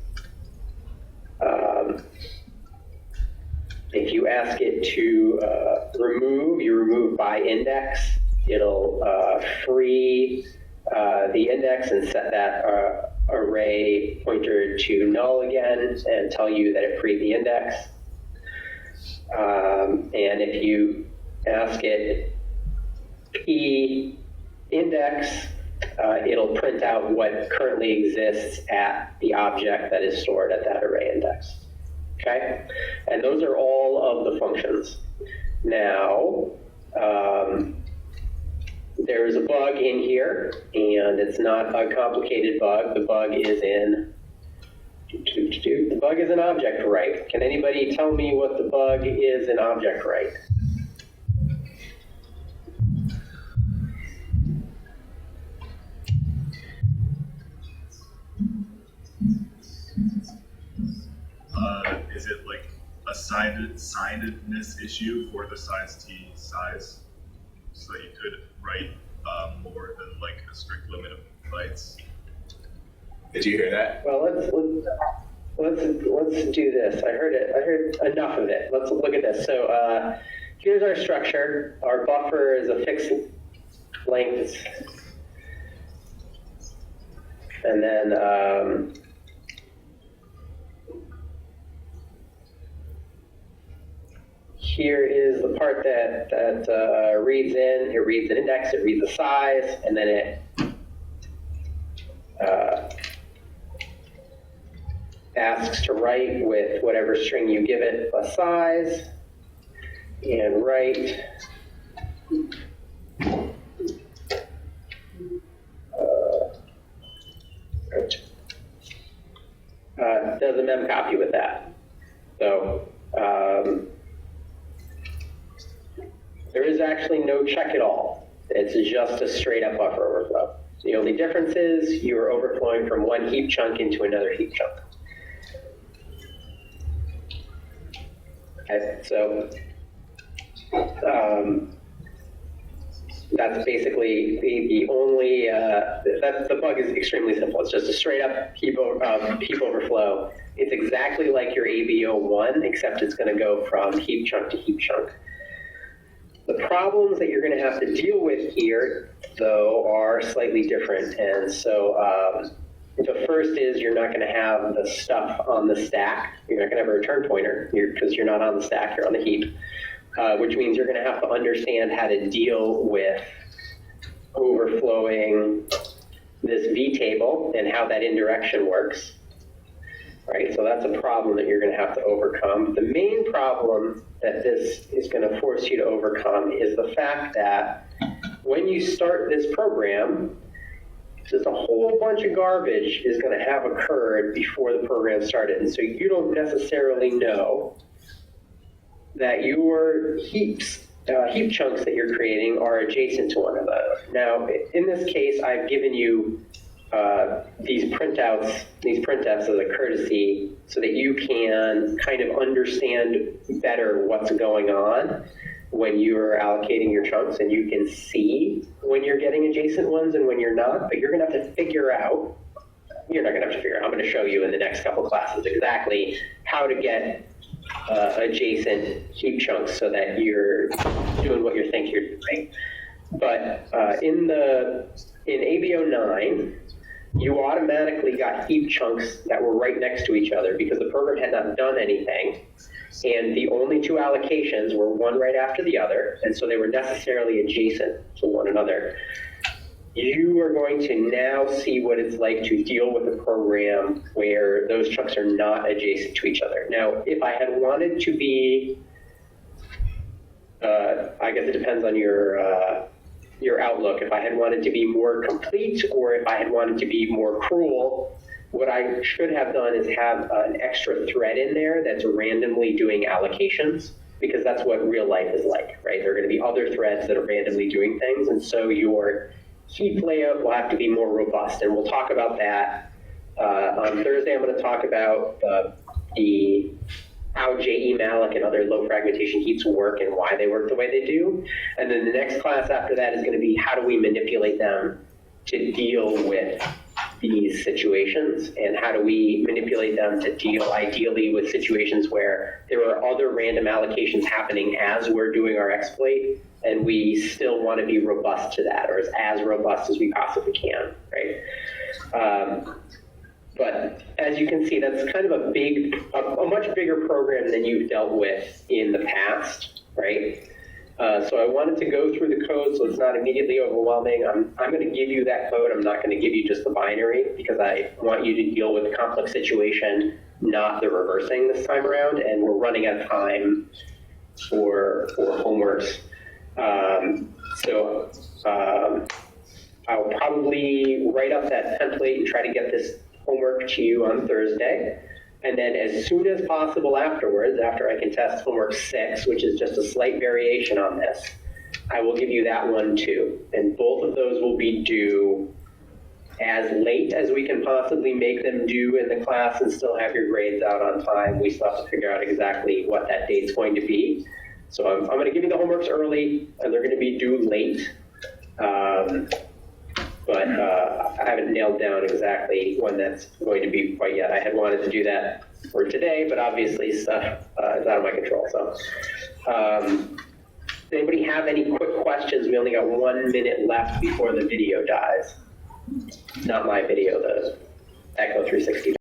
If you ask it to remove, you remove by index. It'll free the index and set that array pointer to null again and tell you that it freed the index. And if you ask it p index, it'll print out what currently exists at the object that is stored at that array index. Okay? And those are all of the functions. Now, there's a bug in here, and it's not a complicated bug. The bug is in object write. Can anybody tell me what the bug is in object write? Is it like a signedness issue for the size t size, so that you could write more than like a strict limit of bytes? Did you hear that? Well, let's do this. I heard enough of it. Let's look at this. So here's our structure. Our buffer is a fixed length. And then here is the part that reads in. It reads an index, it reads the size, and then it asks to write with whatever string you give it plus size, and write does a mem copy with that. So there is actually no check at all. It's just a straight up buffer overflow. The only difference is you are overflowing from one heap chunk into another heap chunk. Okay, so that's basically the only, the bug is extremely simple. It's just a straight up heap overflow. It's exactly like your ABO1, except it's going to go from heap chunk to heap chunk. The problems that you're going to have to deal with here, though, are slightly different. And so the first is you're not going to have the stuff on the stack. You're not going to have a return pointer because you're not on the stack, you're on the heap, which means you're going to have to understand how to deal with overflowing this V table and how that indirection works. Right, so that's a problem that you're going to have to overcome. The main problem that this is going to force you to overcome is the fact that when you start this program, just a whole bunch of garbage is going to have occurred before the program started. And so you don't necessarily know that your heap chunks that you're creating are adjacent to one another. Now, in this case, I've given you these printfs as a courtesy so that you can kind of understand better what's going on when you're allocating your chunks, and you can see when you're getting adjacent ones and when you're not, but you're going to have to figure out, you're not going to have to figure out, I'm going to show you in the next couple classes exactly how to get adjacent heap chunks so that you're doing what you think you're doing. But in ABO9, you automatically got heap chunks that were right next to each other because the program had not done anything. And the only two allocations were one right after the other, and so they were necessarily adjacent to one another. You are going to now see what it's like to deal with a program where those chunks are not adjacent to each other. Now, if I had wanted to be, I guess it depends on your outlook. If I had wanted to be more complete, or if I had wanted to be more cruel, what I should have done is have an extra thread in there that's randomly doing allocations, because that's what real life is like, right? There are going to be other threads that are randomly doing things, and so your heap layout will have to be more robust, and we'll talk about that. On Thursday, I'm going to talk about how JE-malloc and other low fragmentation heaps work and why they work the way they do. And then the next class after that is going to be how do we manipulate them to deal with these situations, and how do we manipulate them to deal ideally with situations where there are other random allocations happening as we're doing our exploit, and we still want to be robust to that, or as robust as we possibly can, right? But as you can see, that's kind of a much bigger program than you've dealt with in the past, right? So I wanted to go through the code so it's not immediately overwhelming. I'm going to give you that code. I'm not going to give you just the binary, because I want you to deal with the complex situation, not the reversing this time around, and we're running out of time for homeworks. So I'll probably write up that template and try to get this homework to you on Thursday. And then as soon as possible afterwards, after I can test homework 6, which is just a slight variation on this, I will give you that one too. And both of those will be due as late as we can possibly make them due in the class and still have your grades out on time. We still have to figure out exactly what that date's going to be. So I'm going to give you the homeworks early, and they're going to be due late. but I haven't nailed down exactly when that's going to be quite yet. I had wanted to do that for today, but obviously stuff is out of my control. So, does anybody have any quick questions? We only got 1 minute left before the video dies. Not my video, the Echo 360